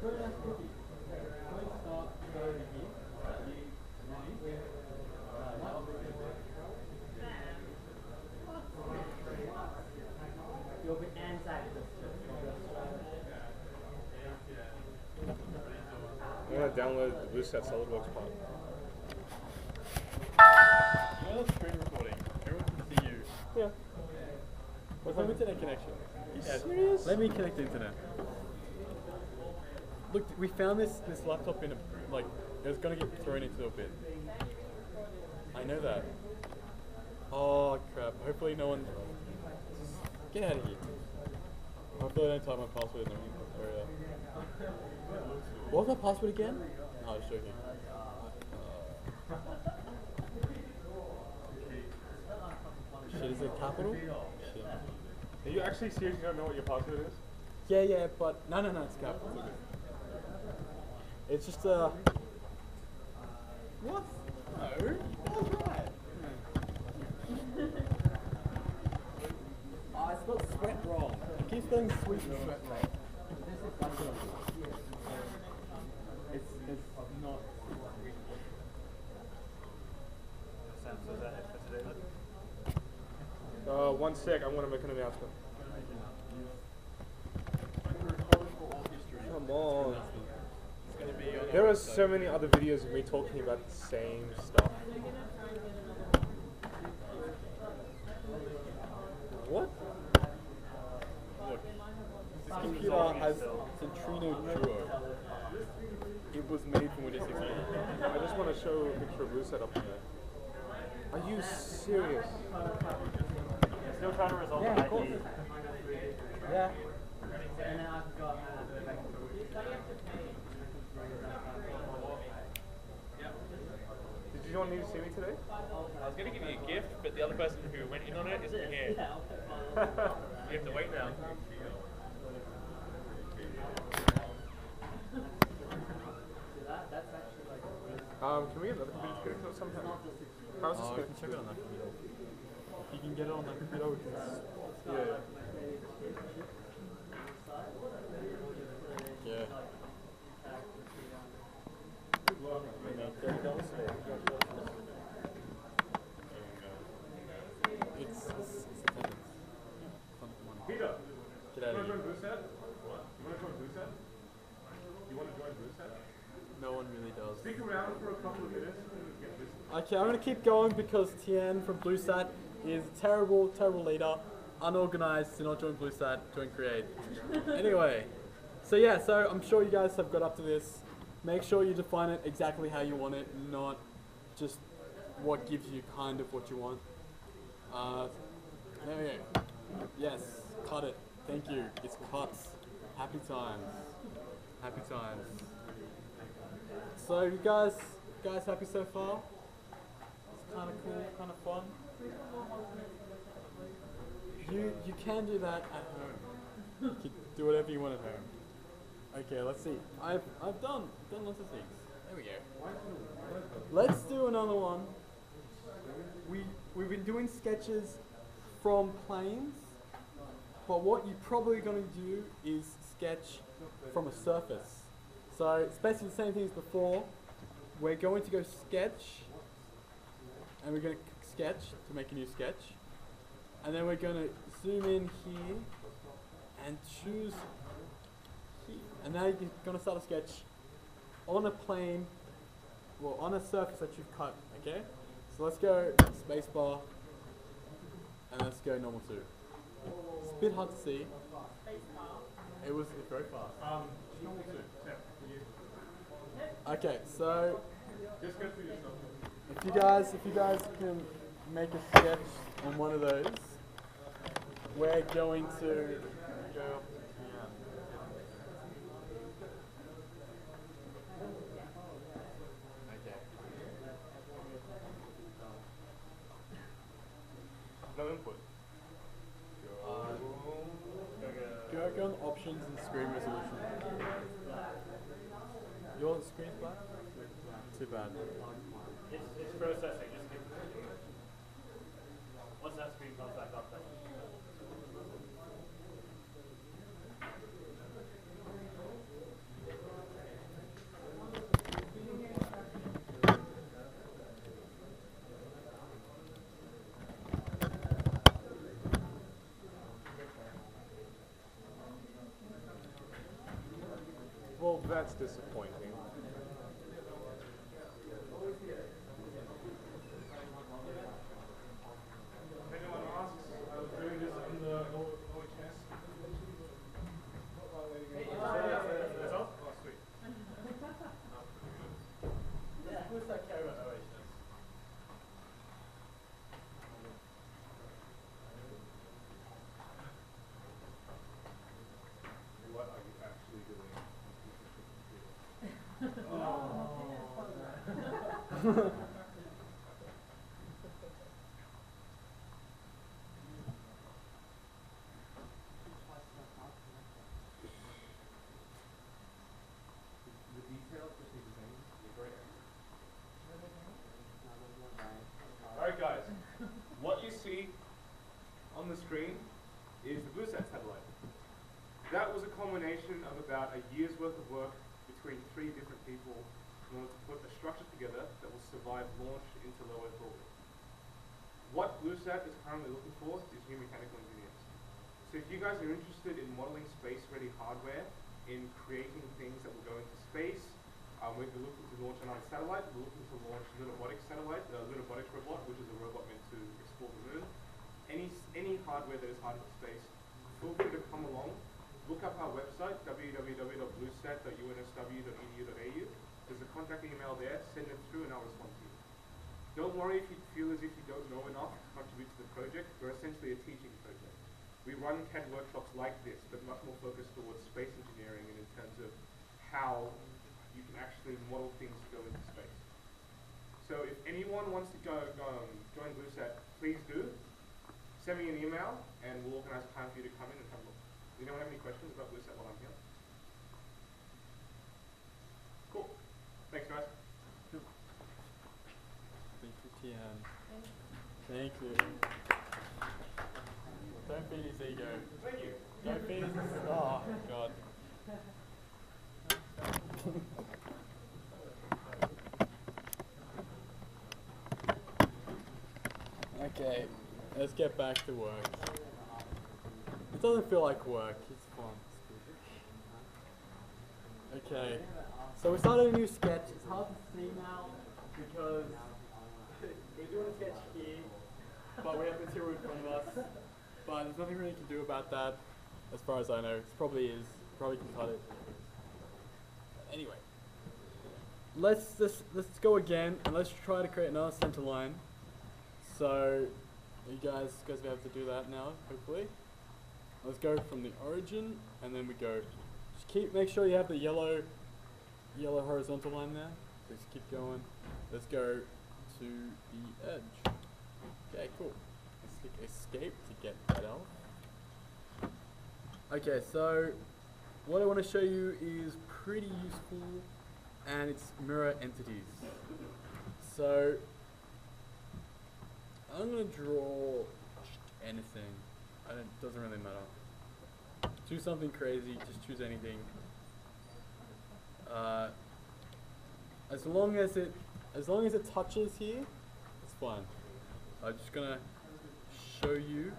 D: I'm gonna download the BlueSat Solidworks part.
A: You're on screen recording. Everyone can see you.
D: Yeah.
A: What's my internet connection?
D: You serious?
A: Let me connect the internet. Look, we found this laptop in a, like, it was gonna get thrown into a bin. I know that. Oh crap, hopefully no one, get out of here. Hopefully I don't type my password in the area. What was my password again? No, I was joking. Shit, is it capital? Shit.
D: Are you actually serious? You don't know what your password is?
A: Yeah, but no, it's capital. It's okay. It's just what? No, what was that? I spelled sweat wrong. I keep spelling sweet and sweat wrong. It's not.
B: Sam, so is that it for today then?
D: 1 sec, I'm gonna make an announcement. Come on. There are so many other videos of me talking about the same stuff. What?
A: Look, this computer has Centrino Duo. It was made from Windows 16.
D: I just want to show a picture of BlueSat up there. Are you serious?
B: Still trying to resolve
A: Yeah,
B: the
A: of course.
B: ID.
A: Yeah.
D: Did you not need to see me today?
E: I was going to give you a gift, but the other person who went in on it isn't here. You have to wait now.
D: Can we get another computer to connect to it somehow? How's this
A: Oh, we can check it on that computer. If you can get it on that computer, we can.
D: Yeah.
A: Yeah. It's attendance.
D: Peter,
A: Get out of here.
D: BlueSat? What? You want to join BlueSat? You want to join BlueSat?
A: No one really does.
D: Stick around for a couple of minutes and get this.
A: Okay, I'm gonna keep going because Tien from BlueSat is a terrible leader, unorganized, to not join BlueSat, join Create. Anyway, so I'm sure you guys have got up to this. Make sure you define it exactly how you want it, not just what gives you kind of what you want. There we go. Yes, cut it. Thank you. It's cut. Happy times. Happy times. So you guys happy so far? It's kind of cool, kind of fun. You can do that at home. You can do whatever you want at home. Okay, let's see. I've done lots of things. There we go. Let's do another one. We've been doing sketches from planes, but what you're probably going to do is sketch from a surface. So it's basically the same thing as before. We're going to go sketch, and we're going to sketch to make a new sketch, and then we're going to zoom in here and choose here. And now you're going to start a sketch on a plane, well, on a surface that you've cut. Okay. So let's go spacebar, and let's go normal 2. It's a bit hard to see. It's very fast.
D: Normal 2. Sam, can you
A: Okay, so
D: just go through your stuff?
A: if you guys can make a sketch on one of those, we're going to go up to here. Okay.
D: No input.
A: Go on options and screen resolution. Your screen's black? Too bad.
B: It's processing, just give it. Once that screen comes back up, then.
D: that's disappointing.
B: If anyone asks, I was doing this on the OHS. Result? Oh, sweet.
A: Who's that care about OHS?
B: What are you actually doing? The details just need the same. Alright guys, what you see on the screen is the BlueSat satellite. That was a combination of about a year's worth of work between 3 different people in order to put a structure together that will survive launch into low Earth orbit. What BlueSat is currently looking for is new mechanical engineers. So if you guys are interested in modeling space-ready hardware, in creating things that will go into space, we're looking to launch another satellite. We're looking to launch a robotics satellite, a robotics robot, which is a robot meant to explore the moon. Any hardware that is hard for space, feel free to come along. Look up our website, www.bluesat.unsw.edu.au. There's a contact email there. Send it through, and I'll respond to you. Don't worry if you feel as if you don't know enough to contribute to the project. We're essentially a teaching project. We run CAD workshops like this, but much more focused towards space engineering and in terms of how you can actually model things to go into space. So if anyone wants to join BlueSat, please do. Send me an email, and we'll organize a time for you to come in and have a look. Does anyone have any questions about BlueSat while I'm here? Cool. Thanks, guys.
A: Thank you, Tian. Thank you. Don't feed his ego.
B: Thank you.
A: Don't feed his... Oh, God. Okay, let's get back to work. It doesn't feel like work, it's fun. Okay, so we started a new sketch. It's hard to see now because we're doing a sketch here, but we have material in front of us. But there's nothing really you can do about that, as far as I know. It probably is. Probably can cut it. Anyway, let's go again and let's try to create another center line. So you guys be able to do that now, hopefully. Let's go from the origin, and then we go. Just make sure you have the yellow horizontal line there. So just keep going. Let's go to the edge. Okay, cool. Let's click escape to get that out. Okay, so what I want to show you is pretty useful, and it's mirror entities. So I'm gonna draw anything. Doesn't really matter. Choose something crazy. Just choose anything. As long as it touches here, it's fine. I'm just gonna show you.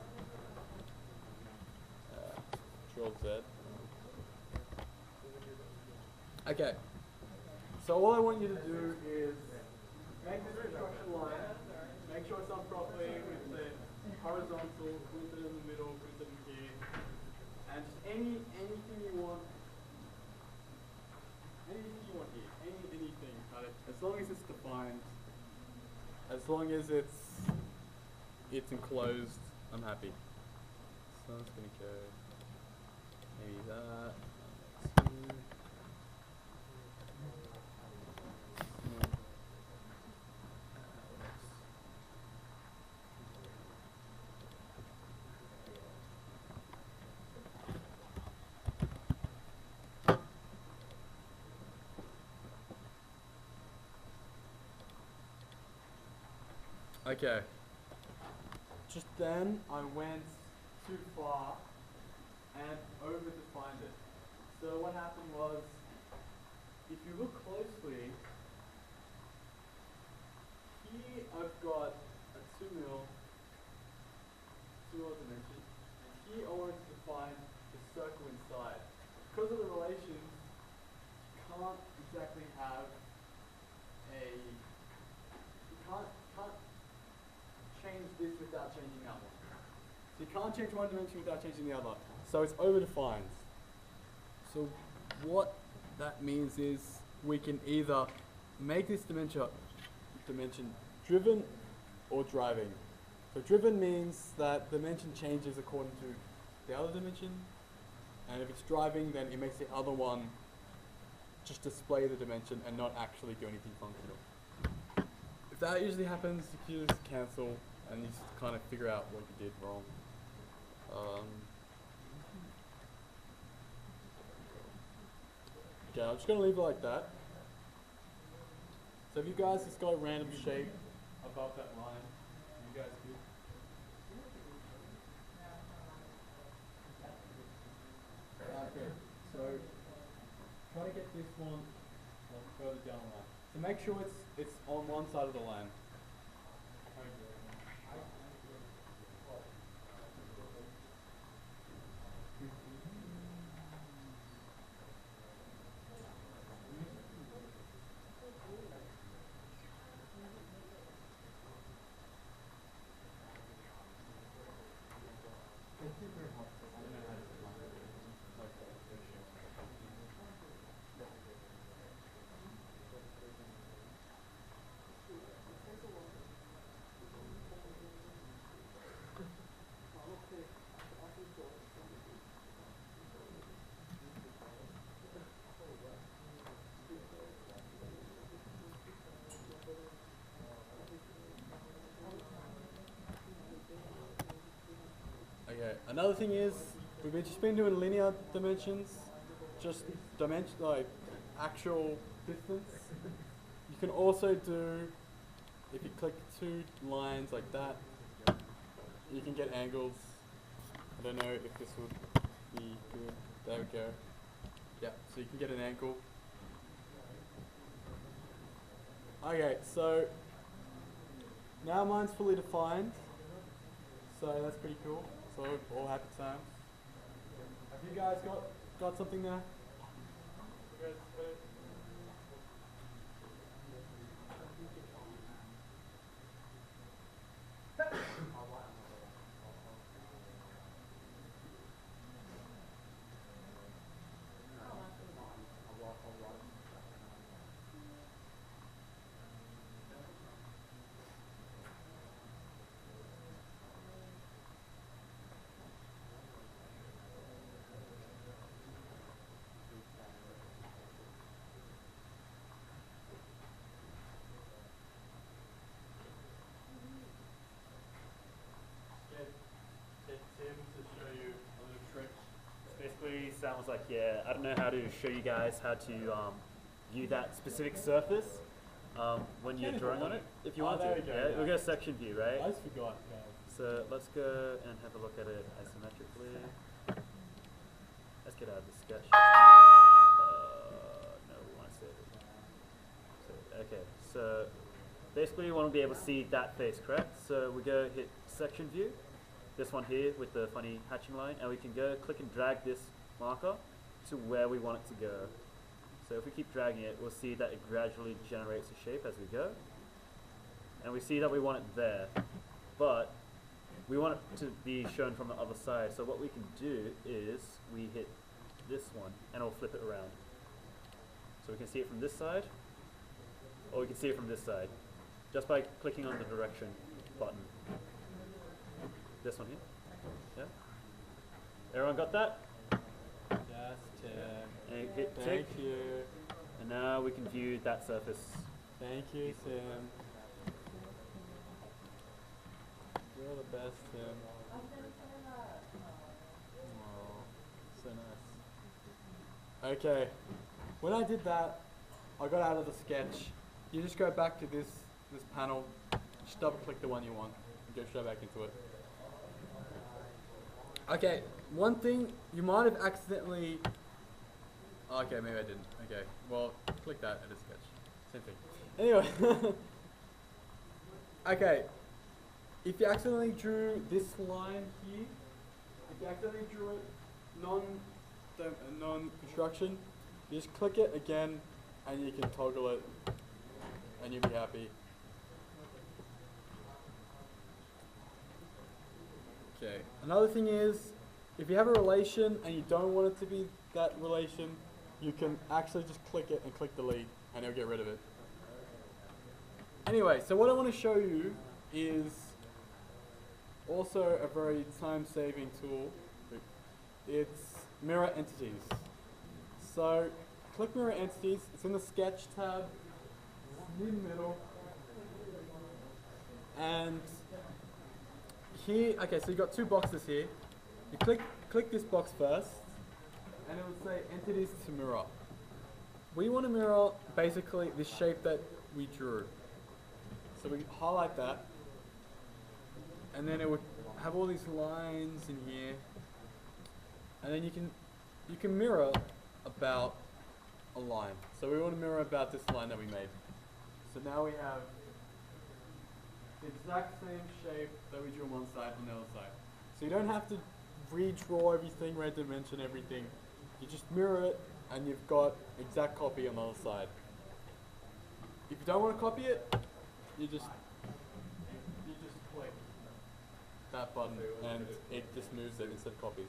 A: Control Z. Okay. So all I want you to do is make this construction line. Make sure it's done properly with the horizontal, put it in the middle, put it in here, and just anything you want. Anything you want here. Anything. As long as it's defined. As long as it's enclosed, I'm happy. So I'm just gonna go maybe that. Okay. Just then I went too far and over-defined it. So what happened was, if you look closely, here I've got a 2 mil dimension, and here I wanted to define the circle inside. Because of the relations, you can't exactly have you can't change this without changing that one. So you can't change one dimension without changing the other. So it's overdefined. So what that means is we can either make this dimension driven or driving. So driven means that dimension changes according to the other dimension, and if it's driving, then it makes the other one just display the dimension and not actually do anything functional. If that usually happens, you just cancel and you just kind of figure out what you did wrong. Okay, I'm just going to leave it like that. So if you guys just got a random shape above that line, you guys good? Okay, so try to get this one further down the line. So make sure it's on one side of the line. Okay, another thing is, we've just been doing linear dimensions, just dimension, like actual distance. You can also do, if you click two lines like that, you can get angles. I don't know if this would be good. There we go. Yeah, so you can get an angle. Okay, so now mine's fully defined, so that's pretty cool. So all happy times. Have you guys got something there?
F: Basically, Sam was like, yeah, I don't know how to show you guys how to view that specific surface when you're drawing on it. If you want to, yeah, we'll go section view, right?
A: I just forgot, guys.
F: So let's go and have a look at it isometrically. Let's get out of the sketch. No, we want to save it. Okay, so basically we want to be able to see that face, correct? So we go hit section view. This one here with the funny hatching line, and we can go click and drag this marker to where we want it to go. So if we keep dragging it, we'll see that it gradually generates a shape as we go. And we see that we want it there, but we want it to be shown from the other side. So what we can do is we hit this one and it'll flip it around. So we can see it from this side, or we can see it from this side, just by clicking on the direction button. This one here. Yeah. Everyone got that?
A: Yes, Tim.
F: And hit tick.
A: Thank you.
F: And now we can view that surface.
A: Thank you, Tim. You're the best, Tim. Oh, so nice. Okay. When I did that, I got out of the sketch. You just go back to this panel, just double click the one you want, and go straight back into it. Okay, one thing, you might have accidentally... Okay, maybe I didn't. Okay, well, click that, edit sketch. Same thing. Anyway. Okay, if you accidentally drew this line here, if you accidentally drew it non-construction, You just click it again, and you can toggle it, and you'll be happy. Okay. Another thing is, if you have a relation and you don't want it to be that relation, you can actually just click it and click delete, and it'll get rid of it. Anyway, so what I want to show you is also a very time-saving tool. It's mirror entities. So click mirror entities. It's in the sketch tab. It's in the middle. And here, okay, so you've got two boxes here. You click this box first, and it will say entities to mirror. We want to mirror basically the shape that we drew. So we highlight that, and then it would have all these lines in here, and then you can mirror about a line. So we want to mirror about this line that we made. So now we have the exact same shape that we drew on one side on the other side. So you don't have to redraw everything, redimension everything. You just mirror it, and you've got exact copy on the other side. If you don't want to copy it, you just click that button, and it just moves it instead of copies.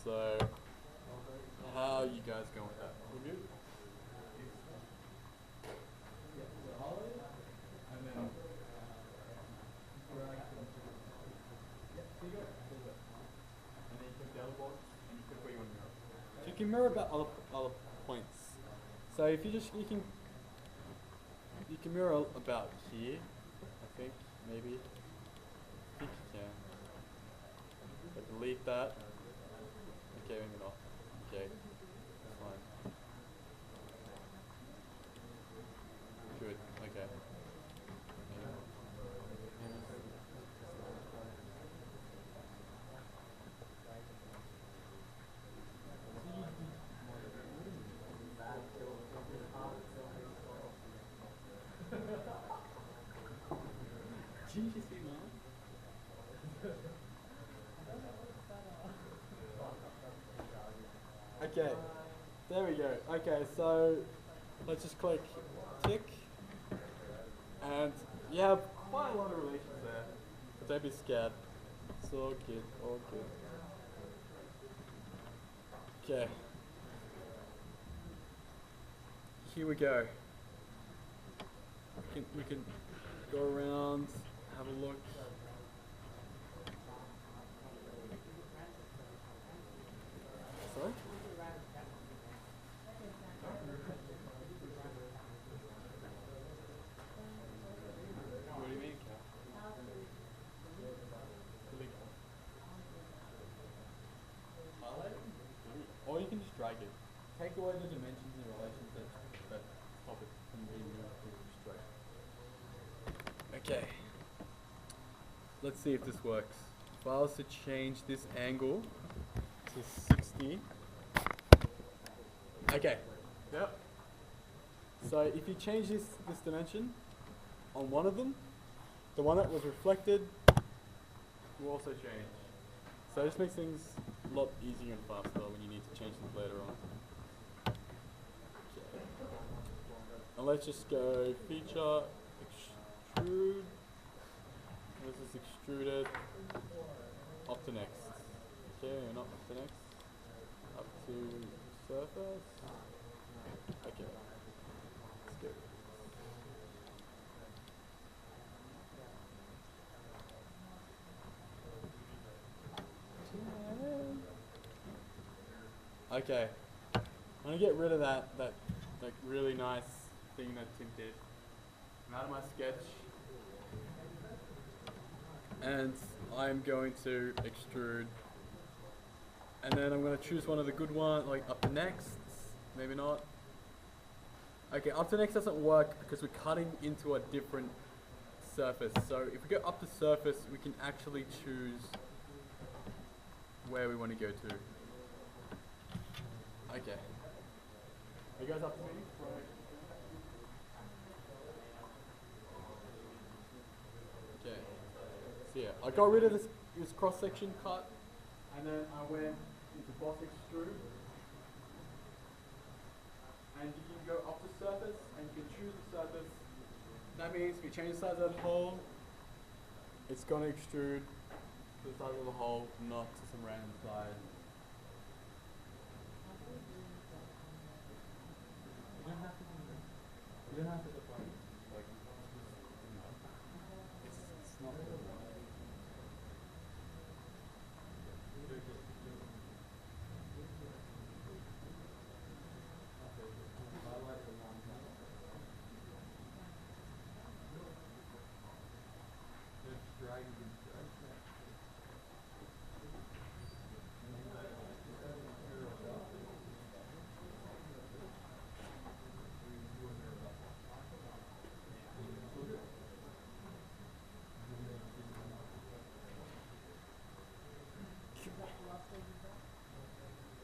A: So, how you guys going with that? Remove? And then and then you click the other box, and you click where you want to mirror. So you can mirror about other points. So if you can mirror about here, I think, maybe. I think you can. But delete that. Okay, maybe not. Okay, that's fine. Good, okay. Did you see mine? Okay, there we go. Okay, so let's just click tick, and you have quite a lot of relations there, but don't be scared. It's all good, all good. Okay, here we go. We can go around, have a look. Sorry? What do you mean, Cal? Highlight? Or you can just drag it. Take away the dimensions and relations that stop it from being straight. Okay. Let's see if this works. If I was to change this angle to 60. Okay. Yep. So if you change this dimension on one of them, the one that was reflected will also change. So this makes things a lot easier and faster when you need to change things later on. Okay. And let's just go feature, extrude. This is extruded up to next. Okay, and up to next. Up to surface. Okay. Let's go. Okay. I'm gonna get rid of that like really nice thing that Tim did. I'm out of my sketch. And I'm going to extrude, and then I'm going to choose one of the good ones, like up to next, maybe not. Okay, up to next doesn't work because we're cutting into a different surface. So if we go up to surface, we can actually choose where we want to go to. Okay. Are you guys up to me? Okay. So yeah, I got rid of this cross section cut, and then I went into boss extrude, you change the size of that hole, it's going to extrude to the size of the hole, not to some random size. You don't have to define it. Like, it's not.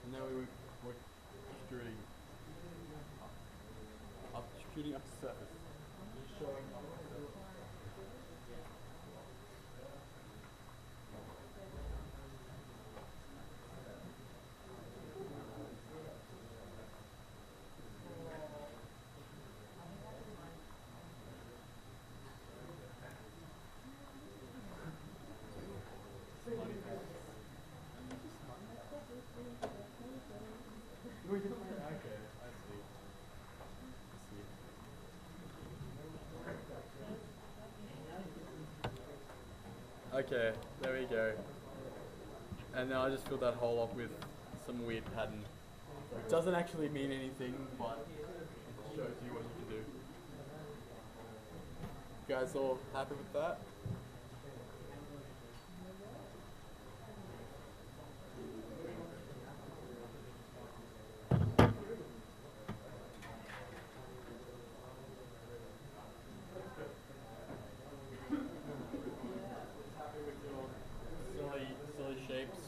A: And now we're extruding extruding up the surface. Okay, I see. Okay, there we go. And now I just fill that hole up with some weird pattern. It doesn't actually mean anything, but it shows you what you can do. You guys all happy with that? Silly shapes.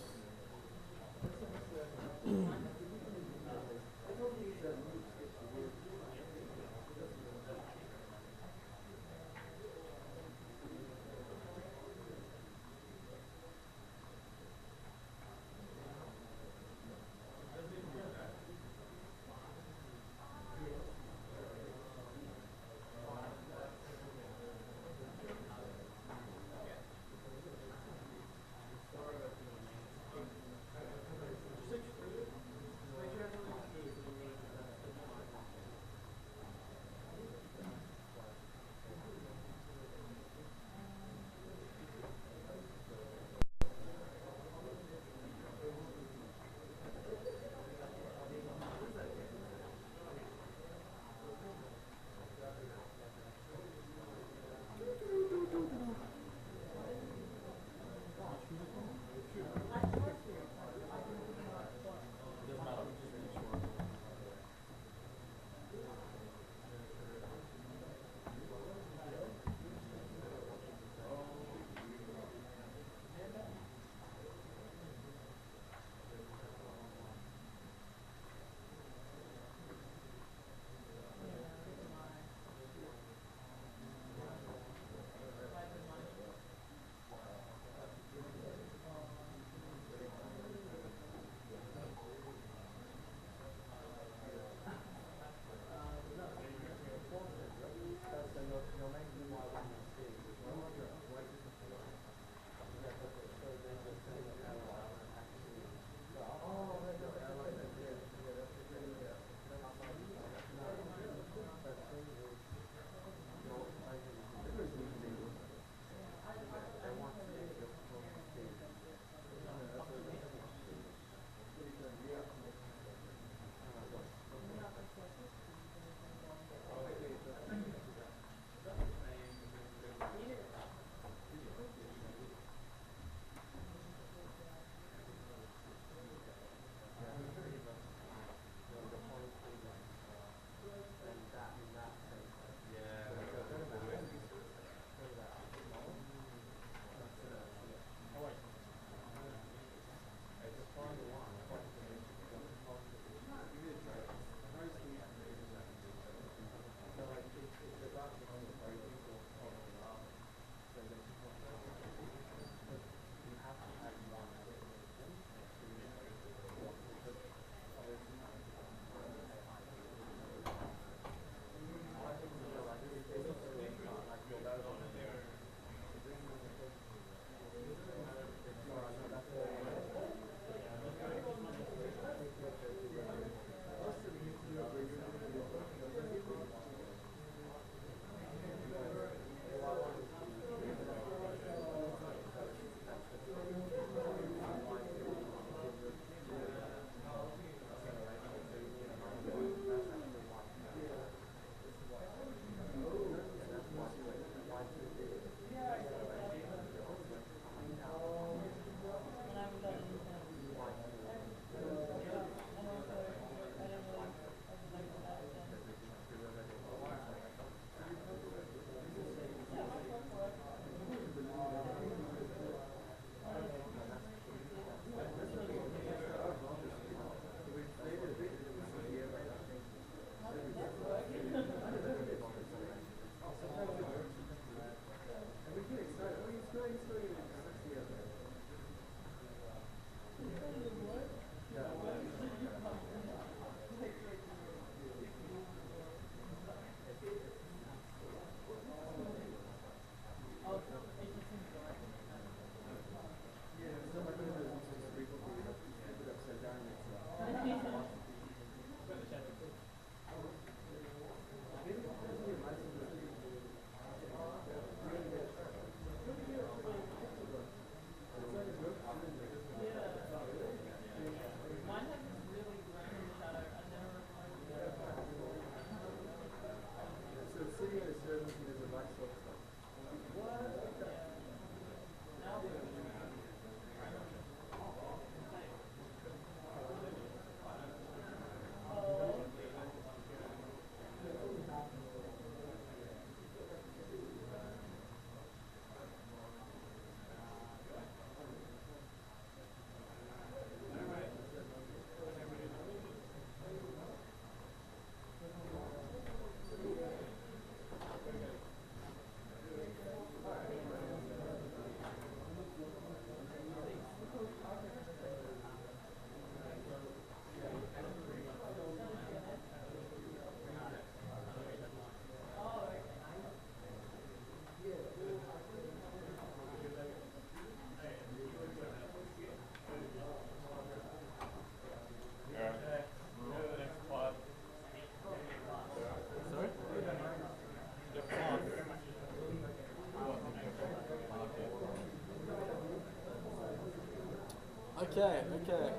A: Okay, okay.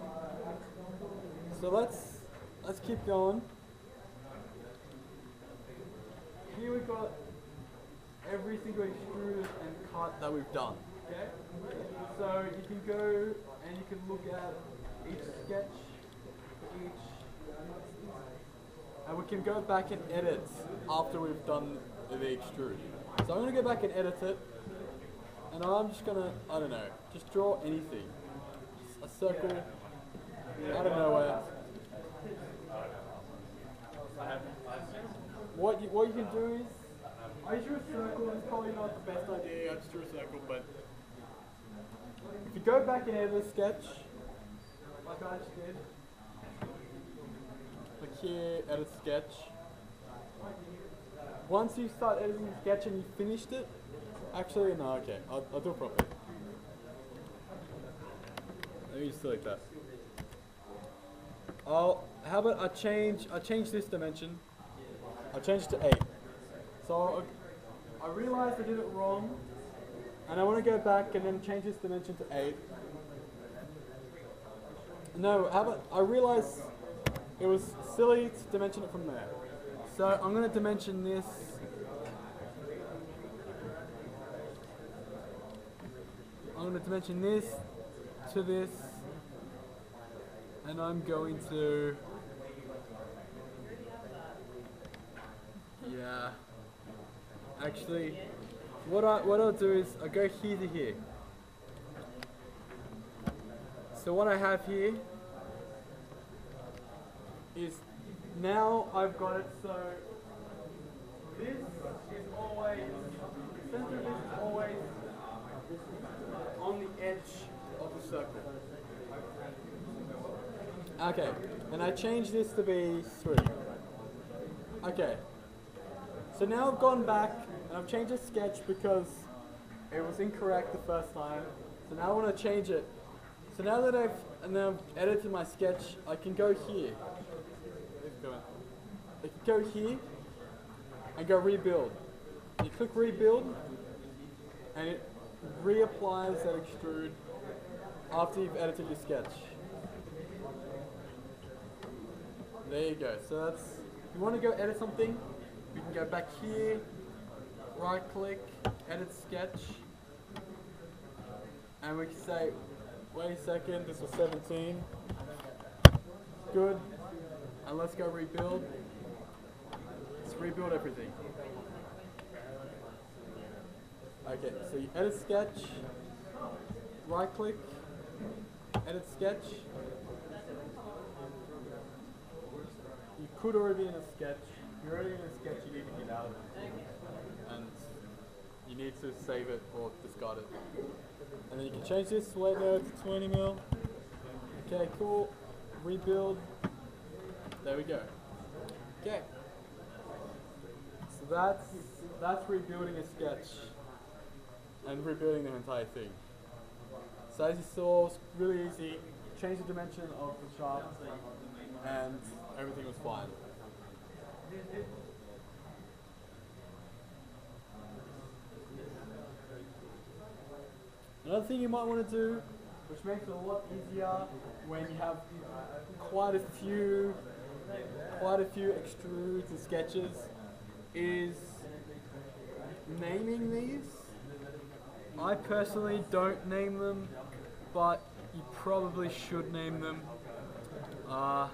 A: So let's keep going. Here we've got every single extruded and cut that we've done. Okay? So you can go and you can look at each sketch, and we can go back and edit after we've done the extrude. So I'm going to go back and edit it, and I'm just going to, I don't know, just draw anything. A circle out of nowhere. What you can do is, I drew a circle. It's probably not the best idea. I just drew a circle, but if you go back and edit a sketch, like I just did, like here, edit sketch. Once you start editing the sketch and you finished it, actually no, okay, I'll do it properly. Let me just select that. How about I change this dimension. I change it to 8. So I realized I did it wrong, and I want to go back and then change this dimension to 8. No, how about I realized it was silly to dimension it from there. So I'm going to dimension this. I'm going to dimension this to this, and I'm going to, yeah, actually what I'll do is I go here to here. So what I have here is, now I've got it, so this is always, the center of this is always on the edge of the circle. Okay, and I changed this to be 3. Okay, so now I've gone back and I've changed the sketch because it was incorrect the first time. So now I want to change it. So now that I've edited my sketch, I can go here. I can go here and go rebuild. You click rebuild and it reapplies that extrude after you've edited your sketch. There you go. So that's, if you want to go edit something, you can go back here, right click, edit sketch, and we can say, wait a second, this was 17. Good. And let's go rebuild. Let's rebuild everything. Okay, so you edit sketch, right click, edit sketch. You could already be in a sketch. If you're already in a sketch, you need to get out of it. And you need to save it or discard it. And then you can change this weight load to 20 mil. Okay, cool. Rebuild. There we go. Okay. So that's rebuilding a sketch and rebuilding the entire thing. So as you saw, it's really easy. Change the dimension of the shaft and everything was fine. Another thing you might want to do, which makes it a lot easier when you have quite a few extrudes and sketches, is naming these. I personally don't name them, but you probably should name them. Where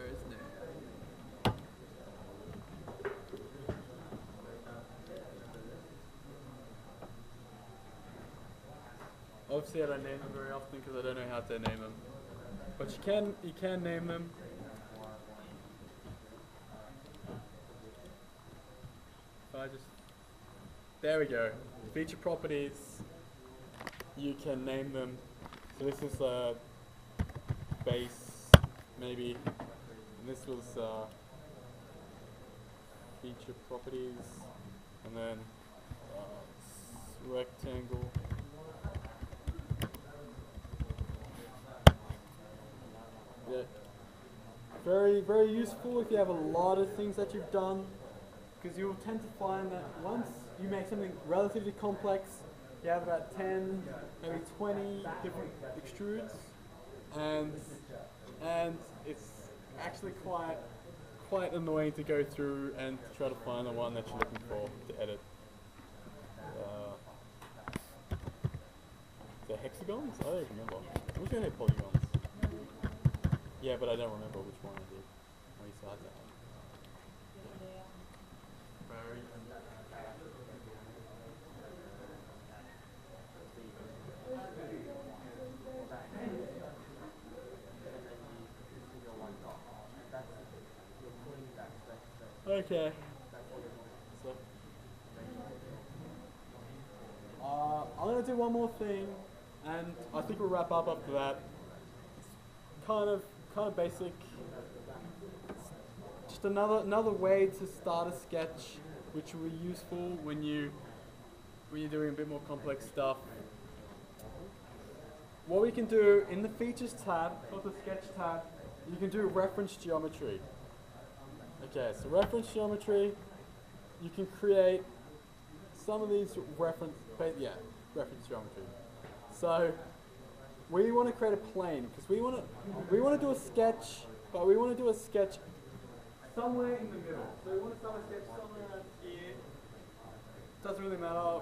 A: is name? Obviously I don't name them very often because I don't know how to name them. But you can name them. There we go. Feature properties, you can name them. So this is base, maybe, and this was feature properties, and then rectangle. Yeah. Very, very useful if you have a lot of things that you've done, because you'll tend to find that once you make something relatively complex, you have about 10, maybe 20 different extrudes, and it's actually quite annoying to go through and try to find the one that you're looking for to edit. The hexagons? I don't remember. I was going to polygons. Yeah, but I don't remember which one I did. I used to have that. Very. Okay. So, I'm gonna do one more thing, and I think we'll wrap up after that. It's kind of basic. It's just another way to start a sketch, which will be useful when you're doing a bit more complex stuff. What we can do in the Features tab, or the Sketch tab, you can do reference geometry. Okay, so reference geometry, you can create some of these reference geometry. So we want to create a plane because we want to do a sketch, but we want to do a sketch somewhere in the middle. So we want to start a sketch somewhere around here. Doesn't really matter.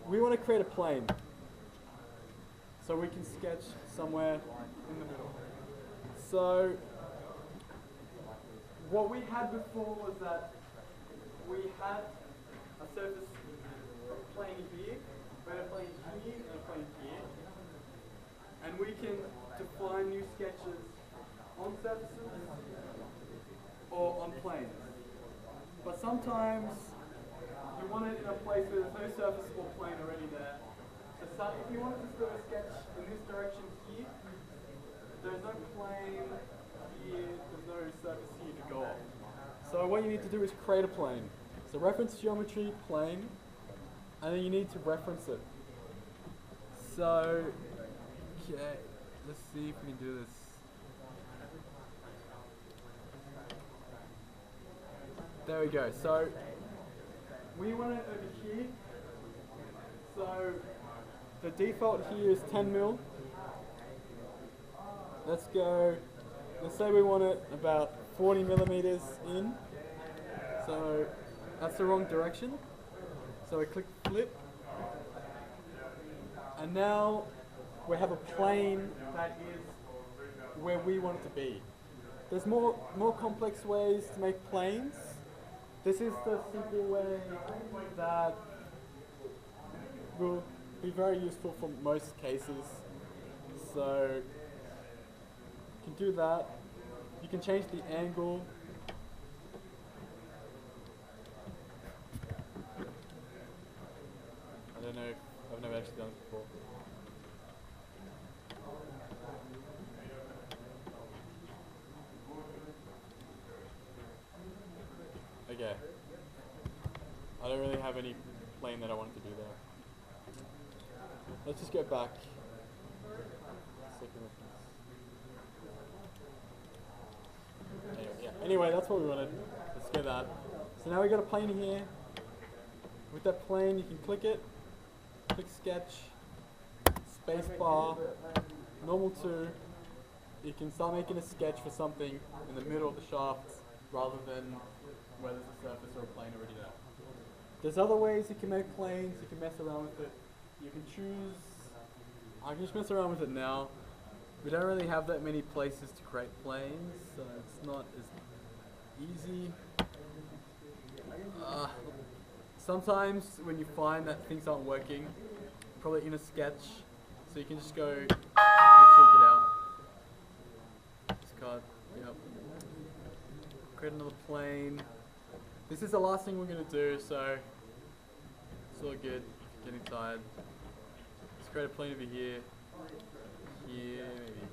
A: We want to create a plane, so we can sketch somewhere in the middle. So what we had before was that we had a surface plane here, we had a plane here, and a plane here. And we can define new sketches on surfaces or on planes. But sometimes you want it in a place where there's no surface or plane already there. So if you wanted to do a sketch in this direction here, there's no plane here, there's no surface here to go off. So what you need to do is create a plane. So reference geometry, plane, and then you need to reference it. So, okay, let's see if we can do this. There we go. So we want it over here. So the default here is 10 mil. Let's go. Let's say we want it about 40 millimeters in. So that's the wrong direction. So we click flip. And now we have a plane that is where we want it to be. There's more complex ways to make planes. This is the simple way that will be very useful for most cases. So you can do that. You can change the angle. I don't know, I've never actually done it before. Okay. I don't really have any plane that I wanted to do there. Let's just go back. Anyway, that's what we wanted. Let's get that. So now we've got a plane here. With that plane, you can click it, click sketch, space bar, normal 2. You can start making a sketch for something in the middle of the shaft rather than where there's a surface or a plane already there. There's other ways you can make planes. You can mess around with it. You can choose. I can just mess around with it now. We don't really have that many places to create planes, so it's not as easy. Sometimes when you find that things aren't working, probably in a sketch, so you can just go and check it out. Discard, yep. Create another plane. This is the last thing we're going to do, so it's all good. Getting tired. Let's create a plane over here. Here, maybe.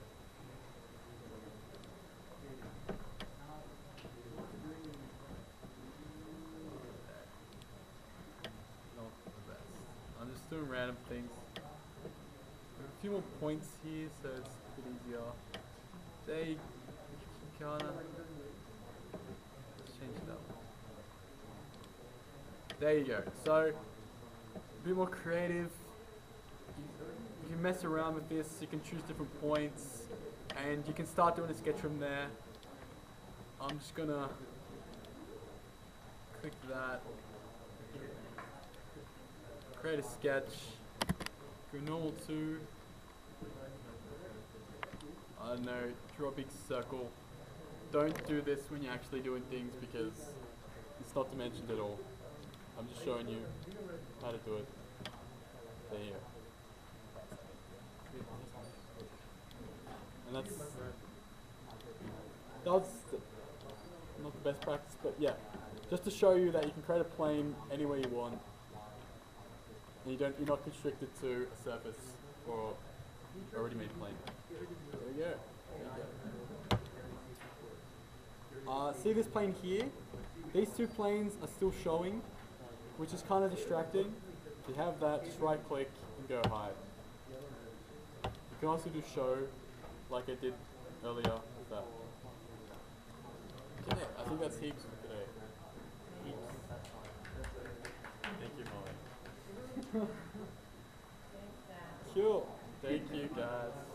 A: Not the best. I'm just doing random things. A few more points here, so it's a bit easier. They kinda. Let's change it up. There you go. So a bit more creative. You can mess around with this, you can choose different points, and you can start doing a sketch from there. I'm just gonna click that, create a sketch, go normal to, I don't know, draw a big circle. Don't do this when you're actually doing things because it's not dimensioned at all. I'm just showing you how to do it. There you go. And that's not the best practice, but yeah, just to show you that you can create a plane any way you want, and you're not constricted to a surface or already made plane. There you go. See this plane here? These two planes are still showing, which is kind of distracting. If you have that, just right click and go hide. You can also do show, like I did earlier with that. Okay, I think that's heaps for today. Heaps. Thank you, Molly. Cool. Thank you, guys.